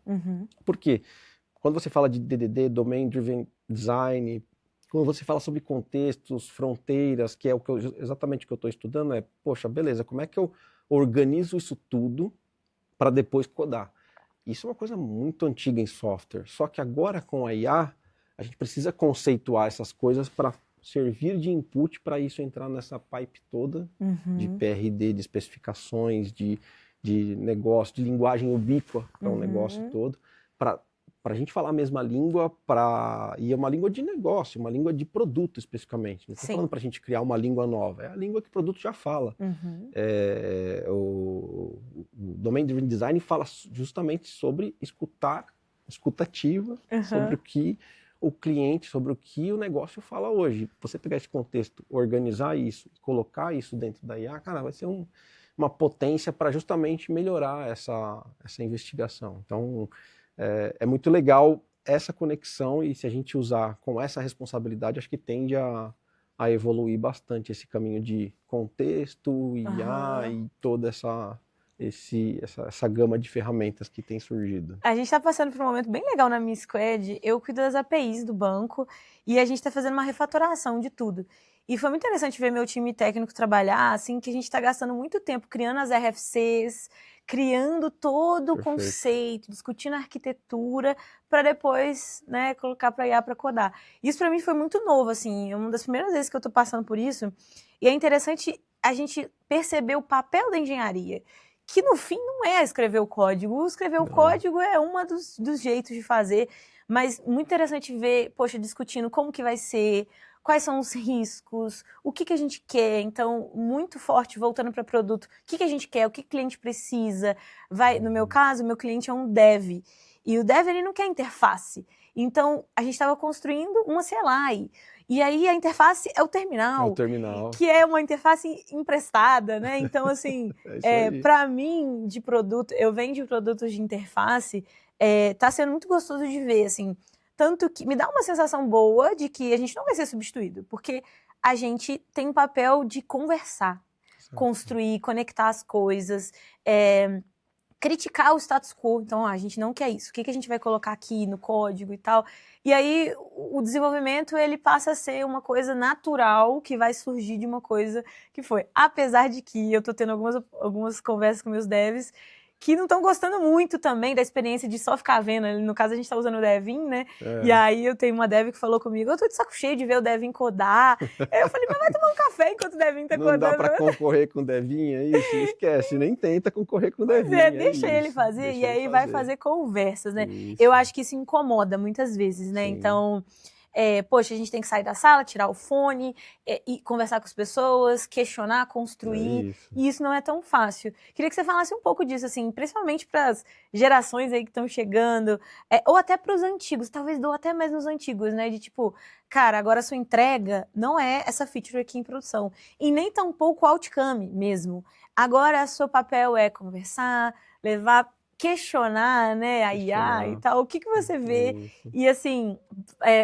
Por quê? Quando você fala de DDD, Domain Driven Design, quando você fala sobre contextos, fronteiras, que é exatamente o que eu estou estudando, poxa, beleza, como é que eu organizo isso tudo para depois codar? Isso é uma coisa muito antiga em software, só que agora com a IA, a gente precisa conceituar essas coisas para servir de input para isso entrar nessa pipe toda de PRD, de especificações, de negócio, de linguagem ubíqua para o negócio todo, para a gente falar a mesma língua, e é uma língua de negócio, uma língua de produto especificamente. Não estou falando para a gente criar uma língua nova, é a língua que o produto já fala. O Domain Driven Design fala justamente sobre escutativa, sobre o que o cliente, sobre o que o negócio fala hoje. Você pegar esse contexto, organizar isso, colocar isso dentro da IA, cara, vai ser uma potência para justamente melhorar essa investigação. Então, é muito legal essa conexão, e se a gente usar com essa responsabilidade, acho que tende a evoluir bastante esse caminho de contexto, IA e toda essa gama de ferramentas que tem surgido. A gente está passando por um momento bem legal na minha squad. Eu cuido das APIs do banco e a gente está fazendo uma refatoração de tudo. E foi muito interessante ver meu time técnico trabalhar, assim, que a gente está gastando muito tempo criando as RFCs, criando todo o conceito, discutindo a arquitetura, para depois, né, colocar para IA para codar. Isso para mim foi muito novo, assim, é uma das primeiras vezes que eu estou passando por isso. E é interessante a gente perceber o papel da engenharia, que no fim não é escrever o código. Escrever o código é um dos jeitos de fazer, mas muito interessante ver, poxa, discutindo como que vai ser, quais são os riscos, o que a gente quer. Então, muito forte, voltando para produto, o que a gente quer, o que o cliente precisa. No meu caso, o meu cliente é um dev, e o dev ele não quer interface. Então, a gente estava construindo uma CLI, e aí a interface é o terminal. Que é uma interface emprestada, né? Então, assim, para mim, de produto, eu venho de produtos de interface, tá sendo muito gostoso de ver, assim, tanto que me dá uma sensação boa de que a gente não vai ser substituído, porque a gente tem um papel de conversar, construir, conectar as coisas, criticar o status quo. Então, a gente não quer isso. O que a gente vai colocar aqui no código e tal? E aí, o desenvolvimento, ele passa a ser uma coisa natural que vai surgir de uma coisa que foi. Apesar de que eu tô tendo algumas conversas com meus devs que não estão gostando muito também da experiência de só ficar vendo. No caso, a gente tá usando o Devin, né? E aí, eu tenho uma dev que falou comigo, eu tô de saco cheio de ver o Devin codar. Aí eu falei, mas vai tomar um café enquanto o Devin tá codando. Não dá pra concorrer com o Devin, é isso? Esquece, nem tenta concorrer com o Devin. Deixa ele fazer, e aí vai fazer conversas, né? Isso. Eu acho que isso incomoda muitas vezes, né? Sim. Então, poxa, a gente tem que sair da sala, tirar o fone, e conversar com as pessoas, questionar, construir, e isso não é tão fácil. Queria que você falasse um pouco disso, assim, principalmente para as gerações aí que estão chegando, ou até para os antigos, talvez dou até mais nos antigos, né, de tipo, cara, agora a sua entrega não é essa feature aqui em produção, e nem tampouco o outcome mesmo. Agora, seu papel é conversar, questionar, né, a IA e tal. O que você vê? E assim,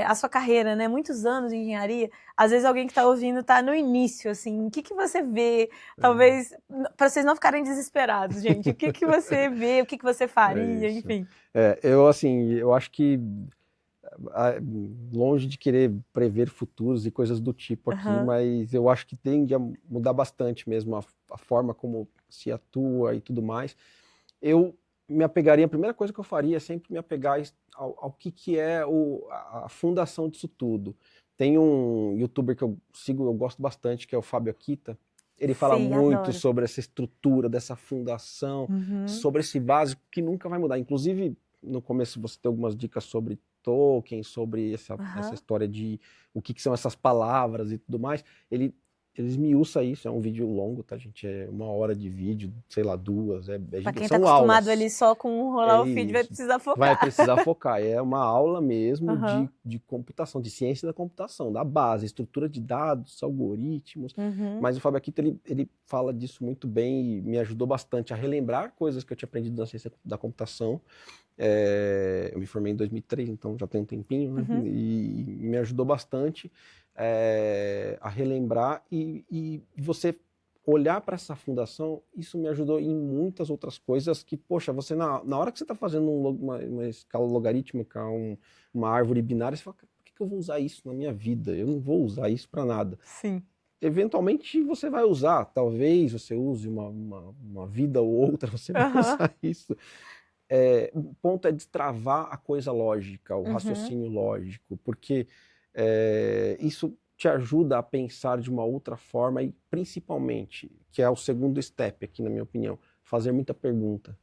a sua carreira, né, muitos anos em engenharia, às vezes alguém que está ouvindo está no início, assim, o que você vê? Talvez, para vocês não ficarem desesperados, gente, o que você vê, o que você faria, enfim. Eu acho que longe de querer prever futuros e coisas do tipo aqui, mas eu acho que tende a mudar bastante mesmo a forma como se atua e tudo mais. Eu me apegaria, a primeira coisa que eu faria é sempre me apegar ao que é a fundação disso tudo. Tem um youtuber que eu sigo, eu gosto bastante, que é o Fábio Akita. Ele fala muito sobre essa estrutura, dessa fundação, sobre esse básico que nunca vai mudar. Inclusive, no começo você tem algumas dicas sobre Tolkien, sobre essa história de o que são essas palavras e tudo mais. Ele esmiuça isso, é um vídeo longo, tá, gente? É 1 hora de vídeo, sei lá, 2. Pra quem tá acostumado ali só com rolar o feed, vai precisar focar. Vai precisar focar. É uma aula mesmo de computação, de ciência da computação, da base, estrutura de dados, algoritmos. Mas o Fábio Akita, ele fala disso muito bem e me ajudou bastante a relembrar coisas que eu tinha aprendido na ciência da computação. Eu me formei em 2003, então já tem um tempinho, né? E me ajudou bastante a relembrar e você olhar para essa fundação. Isso me ajudou em muitas outras coisas que, poxa, você na hora que você está fazendo uma escala logarítmica, uma árvore binária, você fala, por que eu vou usar isso na minha vida? Eu não vou usar isso para nada. Sim. Eventualmente você vai usar, talvez você use uma vida ou outra, você vai usar isso. O ponto é destravar a coisa lógica, o raciocínio lógico, porque isso te ajuda a pensar de uma outra forma e, principalmente, que é o segundo step aqui, na minha opinião, fazer muita pergunta.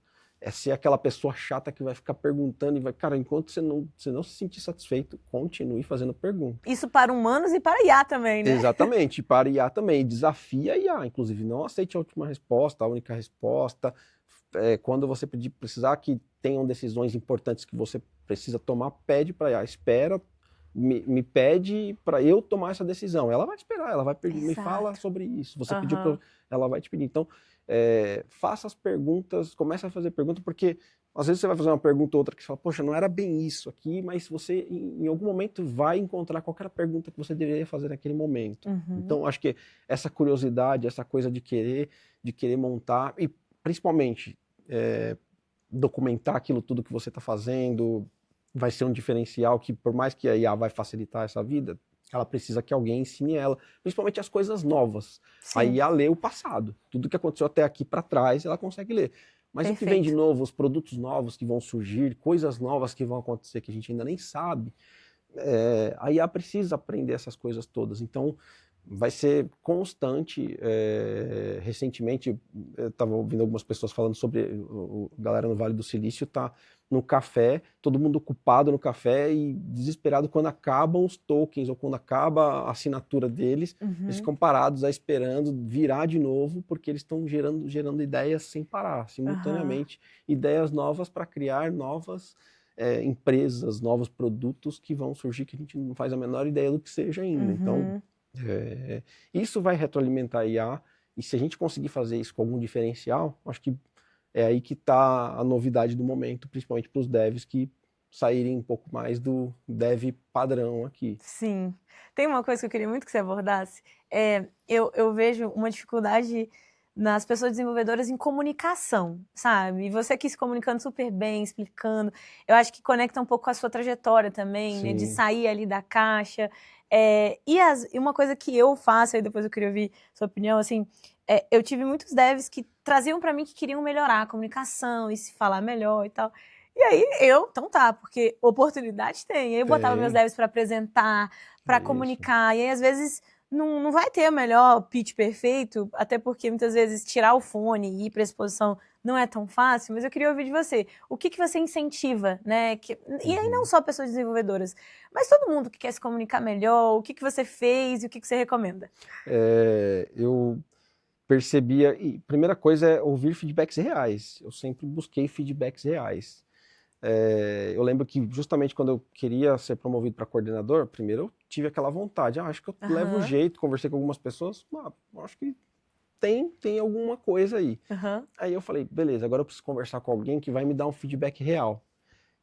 É ser aquela pessoa chata que vai ficar perguntando e vai... Cara, enquanto você não se sentir satisfeito, continue fazendo pergunta. Isso para humanos e para IA também, né? Exatamente, para IA também. Desafia a IA, inclusive. Não aceite a última resposta, a única resposta. Quando você precisar que tenham decisões importantes que você precisa tomar, pede para a IA. Espera, me pede para eu tomar essa decisão. Ela vai esperar, ela vai pedir, me fala sobre isso. Você pediu para ela vai te pedir. Então, faça as perguntas, comece a fazer perguntas, porque às vezes você vai fazer uma pergunta ou outra que você fala, poxa, não era bem isso aqui, mas você em algum momento vai encontrar qualquer pergunta que você deveria fazer naquele momento. Então, acho que essa curiosidade, essa coisa de querer montar, e principalmente documentar aquilo tudo que você está fazendo, vai ser um diferencial que, por mais que a IA vai facilitar essa vida, ela precisa que alguém ensine ela, principalmente as coisas novas. Sim. A IA lê o passado. Tudo que aconteceu até aqui para trás, ela consegue ler. Mas o que vem de novo, os produtos novos que vão surgir, coisas novas que vão acontecer que a gente ainda nem sabe, a IA precisa aprender essas coisas todas. Então, vai ser constante. Recentemente, eu estava ouvindo algumas pessoas falando sobre a galera no Vale do Silício tá no café, todo mundo ocupado no café e desesperado quando acabam os tokens ou quando acaba a assinatura deles, eles ficam parados esperando virar de novo, porque eles estão gerando ideias sem parar, simultaneamente, ideias novas para criar novas empresas, novos produtos que vão surgir que a gente não faz a menor ideia do que seja ainda. Então, isso vai retroalimentar a IA, e se a gente conseguir fazer isso com algum diferencial, acho que é aí que está a novidade do momento, principalmente para os devs que saírem um pouco mais do dev padrão aqui. Sim. Tem uma coisa que eu queria muito que você abordasse. Eu vejo uma dificuldade nas pessoas desenvolvedoras em comunicação, sabe? E você aqui se comunicando super bem, explicando. Eu acho que conecta um pouco com a sua trajetória também, né? De sair ali da caixa. E uma coisa que eu faço, aí depois eu queria ouvir sua opinião, assim, eu tive muitos devs que traziam para mim que queriam melhorar a comunicação e se falar melhor e tal. E aí então tá, porque oportunidade tem. Eu botava meus devs para apresentar, para comunicar, e aí às vezes não vai ter o melhor pitch perfeito, até porque muitas vezes tirar o fone e ir para a exposição não é tão fácil, mas eu queria ouvir de você. O que você incentiva, né? E aí não só pessoas desenvolvedoras, mas todo mundo que quer se comunicar melhor, o que você fez e o que você recomenda? Eu percebia, e primeira coisa é ouvir feedbacks reais. Eu sempre busquei feedbacks reais. Eu lembro que justamente quando eu queria ser promovido para coordenador, primeiro eu tive aquela vontade, acho que eu levo o jeito, conversei com algumas pessoas, acho que tem alguma coisa aí. Aí eu falei, beleza, agora eu preciso conversar com alguém que vai me dar um feedback real.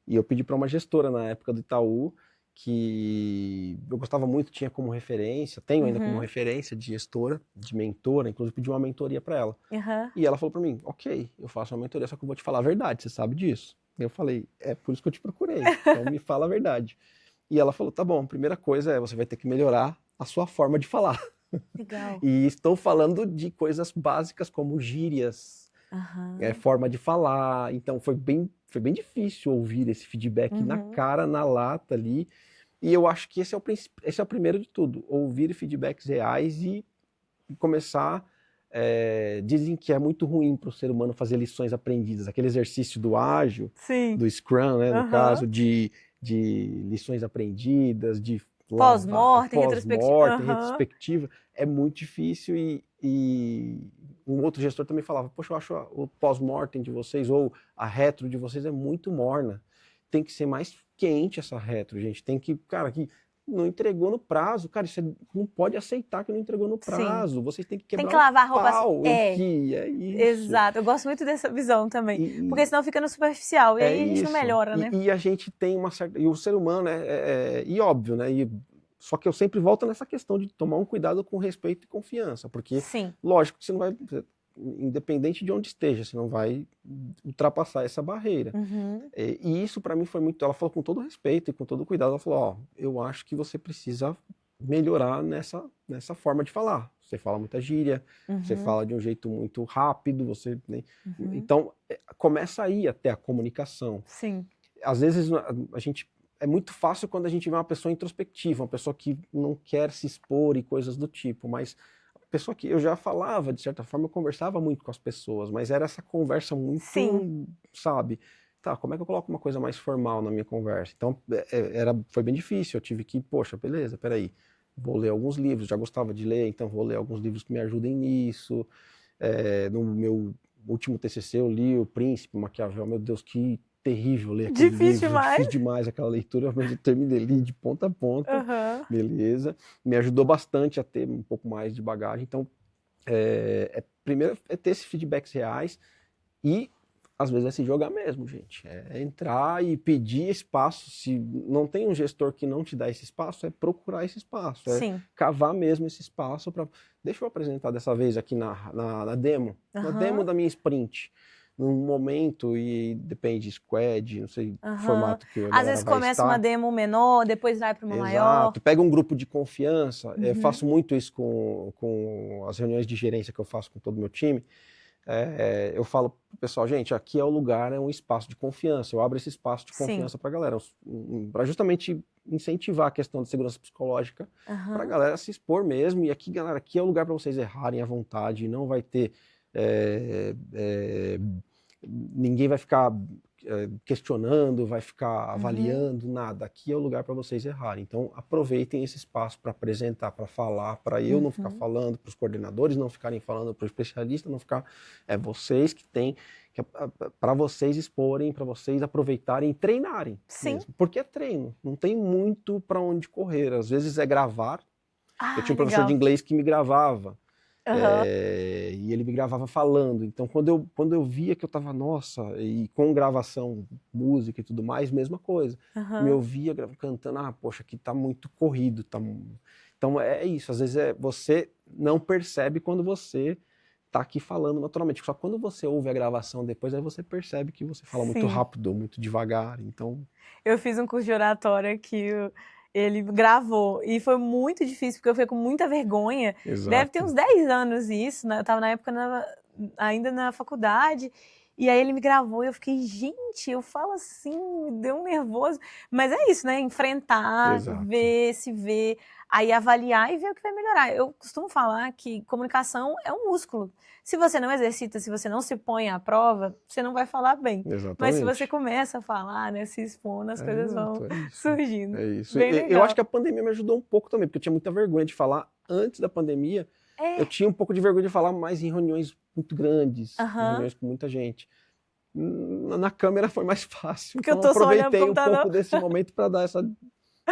E eu pedi para uma gestora na época do Itaú, que eu gostava muito, tinha como referência, tenho ainda como referência de gestora, de mentora, inclusive pedi uma mentoria para ela. E ela falou para mim, ok, eu faço uma mentoria, só que eu vou te falar a verdade, você sabe disso. Eu falei, é por isso que eu te procurei, então me fala a verdade. E ela falou, tá bom, a primeira coisa você vai ter que melhorar a sua forma de falar. Legal. E estou falando de coisas básicas como gírias, forma de falar. Então foi bem difícil ouvir esse feedback na cara, na lata ali. E eu acho que esse é o primeiro de tudo, ouvir feedbacks reais e começar... dizem que é muito ruim para o ser humano fazer lições aprendidas, aquele exercício do ágil, do Scrum, né, no caso, de lições aprendidas, de pós-mortem, retrospectiva, é muito difícil e um outro gestor também falava, poxa, eu acho o pós-mortem de vocês ou a retro de vocês é muito morna, tem que ser mais quente essa retro, gente, tem que, cara, que não entregou no prazo, cara, isso não pode aceitar que não entregou no prazo, vocês têm que quebrar tem que lavar o pau aqui, é isso. Exato, eu gosto muito dessa visão também, porque senão fica no superficial, e aí a gente não melhora, né? E a gente tem uma certa, e o ser humano, e óbvio, né, só que eu sempre volto nessa questão de tomar um cuidado com respeito e confiança, porque, lógico que você não vai, independente de onde esteja, você não vai ultrapassar essa barreira. E isso para mim foi muito, ela falou com todo respeito e com todo cuidado, ela falou, eu acho que você precisa melhorar nessa forma de falar. Você fala muita gíria, você fala de um jeito muito rápido, né? Então, começa aí até a comunicação. Às vezes a gente é muito fácil quando a gente vê uma pessoa introspectiva, uma pessoa que não quer se expor e coisas do tipo, mas a pessoa que eu já falava, de certa forma, eu conversava muito com as pessoas, mas era essa conversa Sim. muito, sabe? Tá, como é que eu coloco uma coisa mais formal na minha conversa? Então, foi bem difícil, eu tive que, poxa, beleza, peraí, vou ler alguns livros, já gostava de ler, então vou ler alguns livros que me ajudem nisso. No meu último TCC eu li O Príncipe, Maquiavel, meu Deus, que terrível ler aquele Difícil livro, demais. difícil demais aquela leitura, mas eu terminei li de ponta a ponta, Aham. beleza. Me ajudou bastante a ter um pouco mais de bagagem, então, primeiro é ter esses feedbacks reais e às vezes é se jogar mesmo, gente. É entrar e pedir espaço. Se não tem um gestor que não te dá esse espaço, é procurar esse espaço. É Sim. cavar mesmo esse espaço para... Deixa eu apresentar dessa vez aqui na demo. Na demo Aham. da minha sprint. Num momento, e depende, squad, não sei o Aham. formato que a Às galera vezes vai começa uma estar. demo menor, depois vai para uma maior. Exato. Pega um grupo de confiança. Eu Uhum. faço muito isso com as reuniões de gerência que eu faço com todo o meu time. Eu falo pro pessoal, gente, aqui é o lugar, é um espaço de confiança. Eu abro esse espaço de Sim. confiança pra galera, para justamente incentivar a questão de segurança psicológica, pra Aham. galera se expor mesmo. E aqui, galera, aqui é o lugar para vocês errarem à vontade, não vai ter... ninguém vai ficar questionando, vai ficar avaliando, nada. Aqui é o lugar para vocês errarem. Então, aproveitem esse espaço para apresentar, para falar, para eu não ficar falando, para os coordenadores não ficarem falando, para o especialista não ficar... É vocês que têm, para vocês exporem, para vocês aproveitarem e treinarem. Sim. Mesmo. Porque é treino, não tem muito para onde correr. Às vezes é gravar. Eu tinha um professor de inglês que me gravava. Uhum. E ele me gravava falando. Então, quando eu via que eu tava, nossa, e com gravação, música e tudo mais, mesma coisa. Uhum. Me ouvia cantando, poxa, aqui tá muito corrido. Então, é isso. Às vezes você não percebe quando você tá aqui falando naturalmente. Só quando você ouve a gravação depois, aí você percebe que você fala muito rápido, muito devagar. Então... Eu fiz um curso de oratória que ele gravou e foi muito difícil, porque eu fiquei com muita vergonha. Exato. Deve ter uns 10 anos isso, né? Eu tava na época ainda na faculdade, e aí ele me gravou e eu fiquei, gente, eu falo assim, me deu um nervoso. Mas é isso, né? Enfrentar, Exato. ver, aí avaliar e ver o que vai melhorar. Eu costumo falar que comunicação é um músculo. Se você não exercita, se você não se põe à prova, você não vai falar bem. Exatamente. Mas se você começa a falar, né, se expondo, as coisas vão surgindo. É isso. Bem legal. Eu acho que a pandemia me ajudou um pouco também, porque eu tinha muita vergonha de falar antes da pandemia. Eu tinha um pouco de vergonha de falar mais em reuniões muito grandes, em reuniões com muita gente. Na câmera foi mais fácil, porque então eu aproveitei um pouco desse momento para dar essa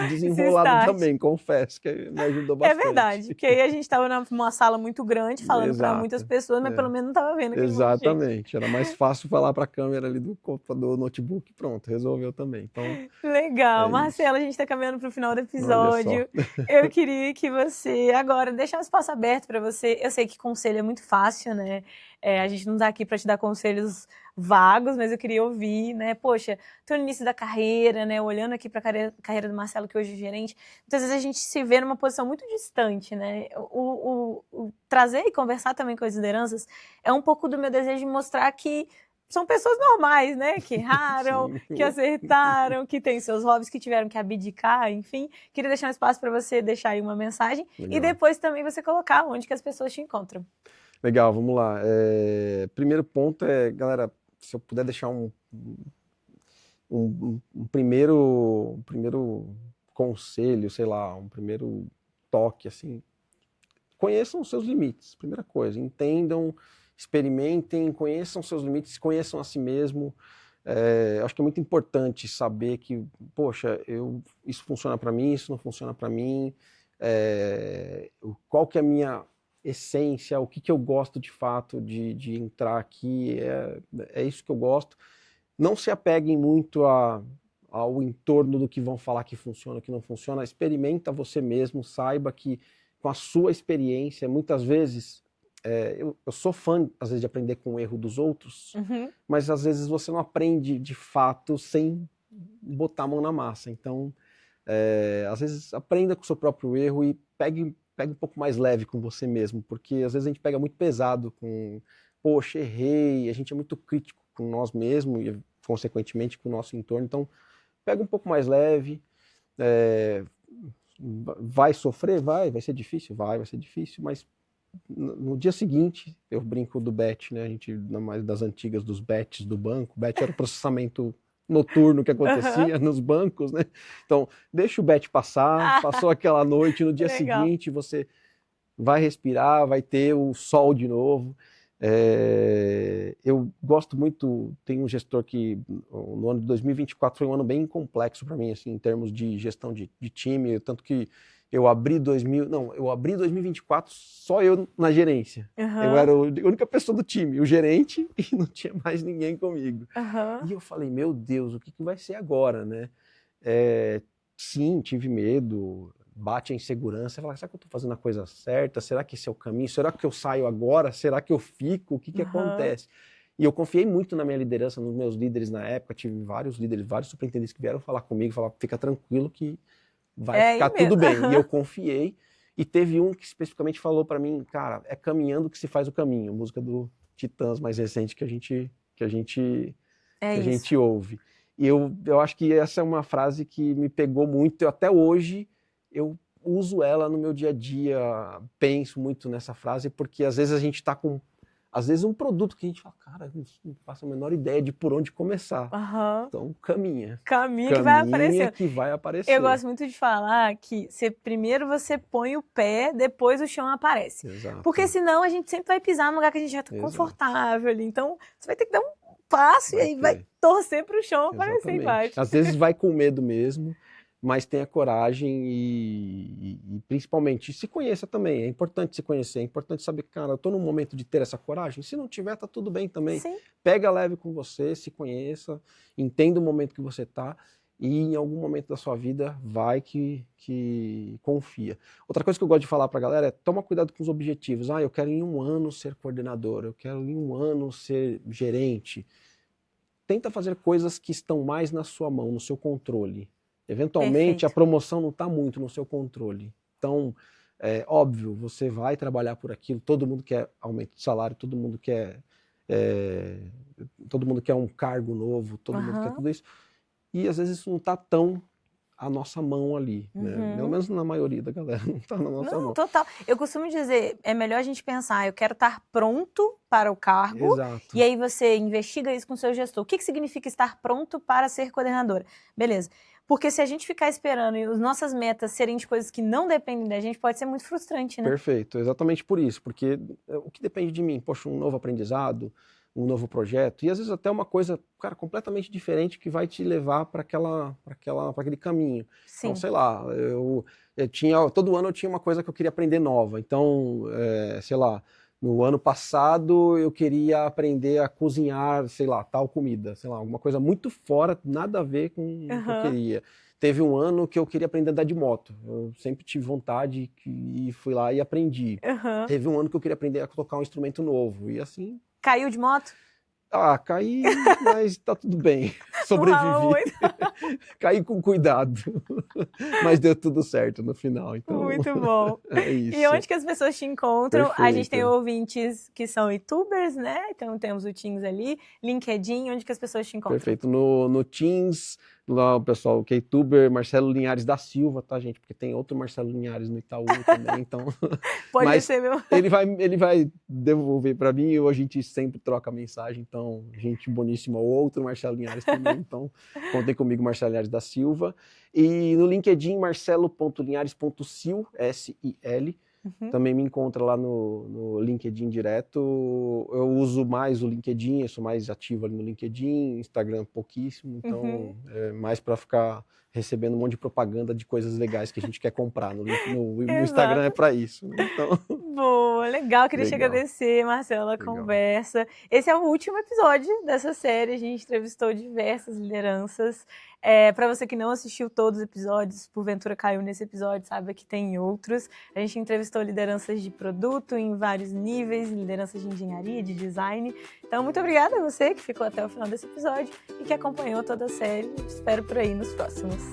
desenrolada também, confesso, que me ajudou bastante. É verdade, porque aí a gente estava numa sala muito grande, falando para muitas pessoas, mas pelo menos não estava vendo aquele Exatamente, era mais fácil falar para a câmera ali do notebook, pronto, resolveu também. Então, legal, Marcelo, a gente está caminhando para o final do episódio. Eu queria que você agora deixasse o espaço aberto para você. Eu sei que conselho é muito fácil, né? A gente não está aqui para te dar conselhos vagos, mas eu queria ouvir, né? Poxa, tô no início da carreira, né? Olhando aqui para a carreira do Marcelo, que hoje é gerente, muitas vezes a gente se vê numa posição muito distante, né? O trazer e conversar também com as lideranças é um pouco do meu desejo de mostrar que são pessoas normais, né? Que erraram, que acertaram, que têm seus hobbies, que tiveram que abdicar, enfim. Queria deixar um espaço para você deixar aí uma mensagem e depois também você colocar onde que as pessoas te encontram. Legal, vamos lá. Primeiro ponto galera, se eu puder deixar um primeiro conselho, sei lá, um primeiro toque, assim, conheçam os seus limites, primeira coisa, entendam, experimentem, conheçam seus limites, conheçam a si mesmo. Acho que é muito importante saber que, poxa, isso funciona para mim, isso não funciona para mim, qual que é a minha essência, o que eu gosto de fato de entrar aqui, é isso que eu gosto. Não se apeguem muito ao entorno do que vão falar que funciona, que não funciona. Experimenta você mesmo, saiba que com a sua experiência, muitas vezes, eu sou fã, às vezes, de aprender com o erro dos outros, mas às vezes você não aprende de fato sem botar a mão na massa. Então, às vezes, aprenda com o seu próprio erro e pegue um pouco mais leve com você mesmo, porque às vezes a gente pega muito pesado com, poxa, errei, a gente é muito crítico com nós mesmos e, consequentemente, com o nosso entorno. Então, pega um pouco mais leve, vai sofrer? Vai ser difícil? Vai ser difícil, mas no dia seguinte, eu brinco do BET, né? A gente, mais das antigas, dos BETs do banco. BET era o processamento noturno que acontecia nos bancos, né? Então, deixa o BET passar, passou aquela noite, no dia seguinte você vai respirar, vai ter o sol de novo. Eu gosto muito, tem um gestor que no ano de 2024 foi um ano bem complexo para mim, assim, em termos de gestão de time, tanto que eu abri 2024 só eu na gerência. Eu era a única pessoa do time, o gerente, e não tinha mais ninguém comigo. E eu falei, meu Deus, o que vai ser agora, né? Sim, tive medo, bate a insegurança, fala, será que eu estou fazendo a coisa certa? Será que esse é o caminho? Será que eu saio agora? Será que eu fico? O que acontece? E eu confiei muito na minha liderança, nos meus líderes na época, tive vários líderes, vários superintendentes que vieram falar comigo, falaram, fica tranquilo que vai ficar tudo bem. E eu confiei, e teve um que especificamente falou para mim, cara, é caminhando que se faz o caminho, música do Titãs mais recente que a gente ouve. E eu acho que essa é uma frase que me pegou muito, até hoje eu uso ela no meu dia a dia, penso muito nessa frase, porque às vezes a gente está com, um produto que a gente fala, cara, não faço a menor ideia de por onde começar. Então, caminha que vai aparecer. Eu gosto muito de falar que primeiro você põe o pé, depois o chão aparece. Exato. Porque senão a gente sempre vai pisar no lugar que a gente já está confortável ali. Então, você vai ter que dar um passo e aí vai torcer para o chão aparecer embaixo. Às vezes vai com medo mesmo, mas tenha coragem e principalmente se conheça também. É importante se conhecer, é importante saber que, cara, eu tô num momento de ter essa coragem. Se não tiver, tá tudo bem também. Sim. Pega leve com você, se conheça, entenda o momento que você tá e em algum momento da sua vida vai que confia. Outra coisa que eu gosto de falar pra galera é toma cuidado com os objetivos. Eu quero em 1 ano ser coordenador, eu quero em 1 ano ser gerente. Tenta fazer coisas que estão mais na sua mão, no seu controle. Eventualmente, a promoção não está muito no seu controle. Então, óbvio, você vai trabalhar por aquilo, todo mundo quer aumento de salário, todo mundo quer um cargo novo, todo mundo quer tudo isso. E às vezes isso não está tão à nossa mão ali, né? Pelo menos na maioria da galera não está na nossa mão. Total. Eu costumo dizer, é melhor a gente pensar, eu quero estar pronto para o cargo. Exato. E aí você investiga isso com o seu gestor. O que significa estar pronto para ser coordenadora? Beleza. Porque se a gente ficar esperando e as nossas metas serem de coisas que não dependem da gente, pode ser muito frustrante, né? Perfeito, exatamente por isso. Porque o que depende de mim? Poxa, um novo aprendizado, um novo projeto, e às vezes até uma coisa, cara, completamente diferente que vai te levar para aquele caminho. Sim. Então, sei lá, todo ano eu tinha uma coisa que eu queria aprender nova. Então, sei lá, no ano passado eu queria aprender a cozinhar, sei lá, tal comida, sei lá, alguma coisa muito fora, nada a ver com o que eu queria. Teve um ano que eu queria aprender a andar de moto. Eu sempre tive vontade e fui lá e aprendi. Teve um ano que eu queria aprender a tocar um instrumento novo. E assim... Caiu de moto? Caí, mas tá tudo bem. Sobrevivi. Caí com cuidado. Mas deu tudo certo no final. Então, muito bom. É isso. E onde que as pessoas te encontram? Perfeito. A gente tem ouvintes que são youtubers, né? Então temos o Teams ali. LinkedIn, onde que as pessoas te encontram? Perfeito. No Teams, lá o pessoal que é youtuber, Marcelo Linhares da Silva, tá, gente? Porque tem outro Marcelo Linhares no Itaú também, então... Pode ser meu. Ele vai devolver para mim e a gente sempre troca mensagem, então, gente boníssima. Outro Marcelo Linhares também, então, contem comigo, Marcelo Linhares da Silva. E no LinkedIn, marcelo.linhares.sil, S-I-L. Também me encontra lá no LinkedIn direto. Eu uso mais o LinkedIn, eu sou mais ativo ali no LinkedIn, Instagram pouquíssimo, então é mais para ficar recebendo um monte de propaganda de coisas legais que a gente quer comprar. No Instagram é para isso. Né? Então... Boa, legal. Queria te agradecer, Marcelo, a conversa. Esse é o último episódio dessa série. A gente entrevistou diversas lideranças. Para você que não assistiu todos os episódios, porventura caiu nesse episódio, sabe que tem outros. A gente entrevistou lideranças de produto em vários níveis, lideranças de engenharia, de design. Então, muito obrigada a você que ficou até o final desse episódio e que acompanhou toda a série. Espero por aí nos próximos.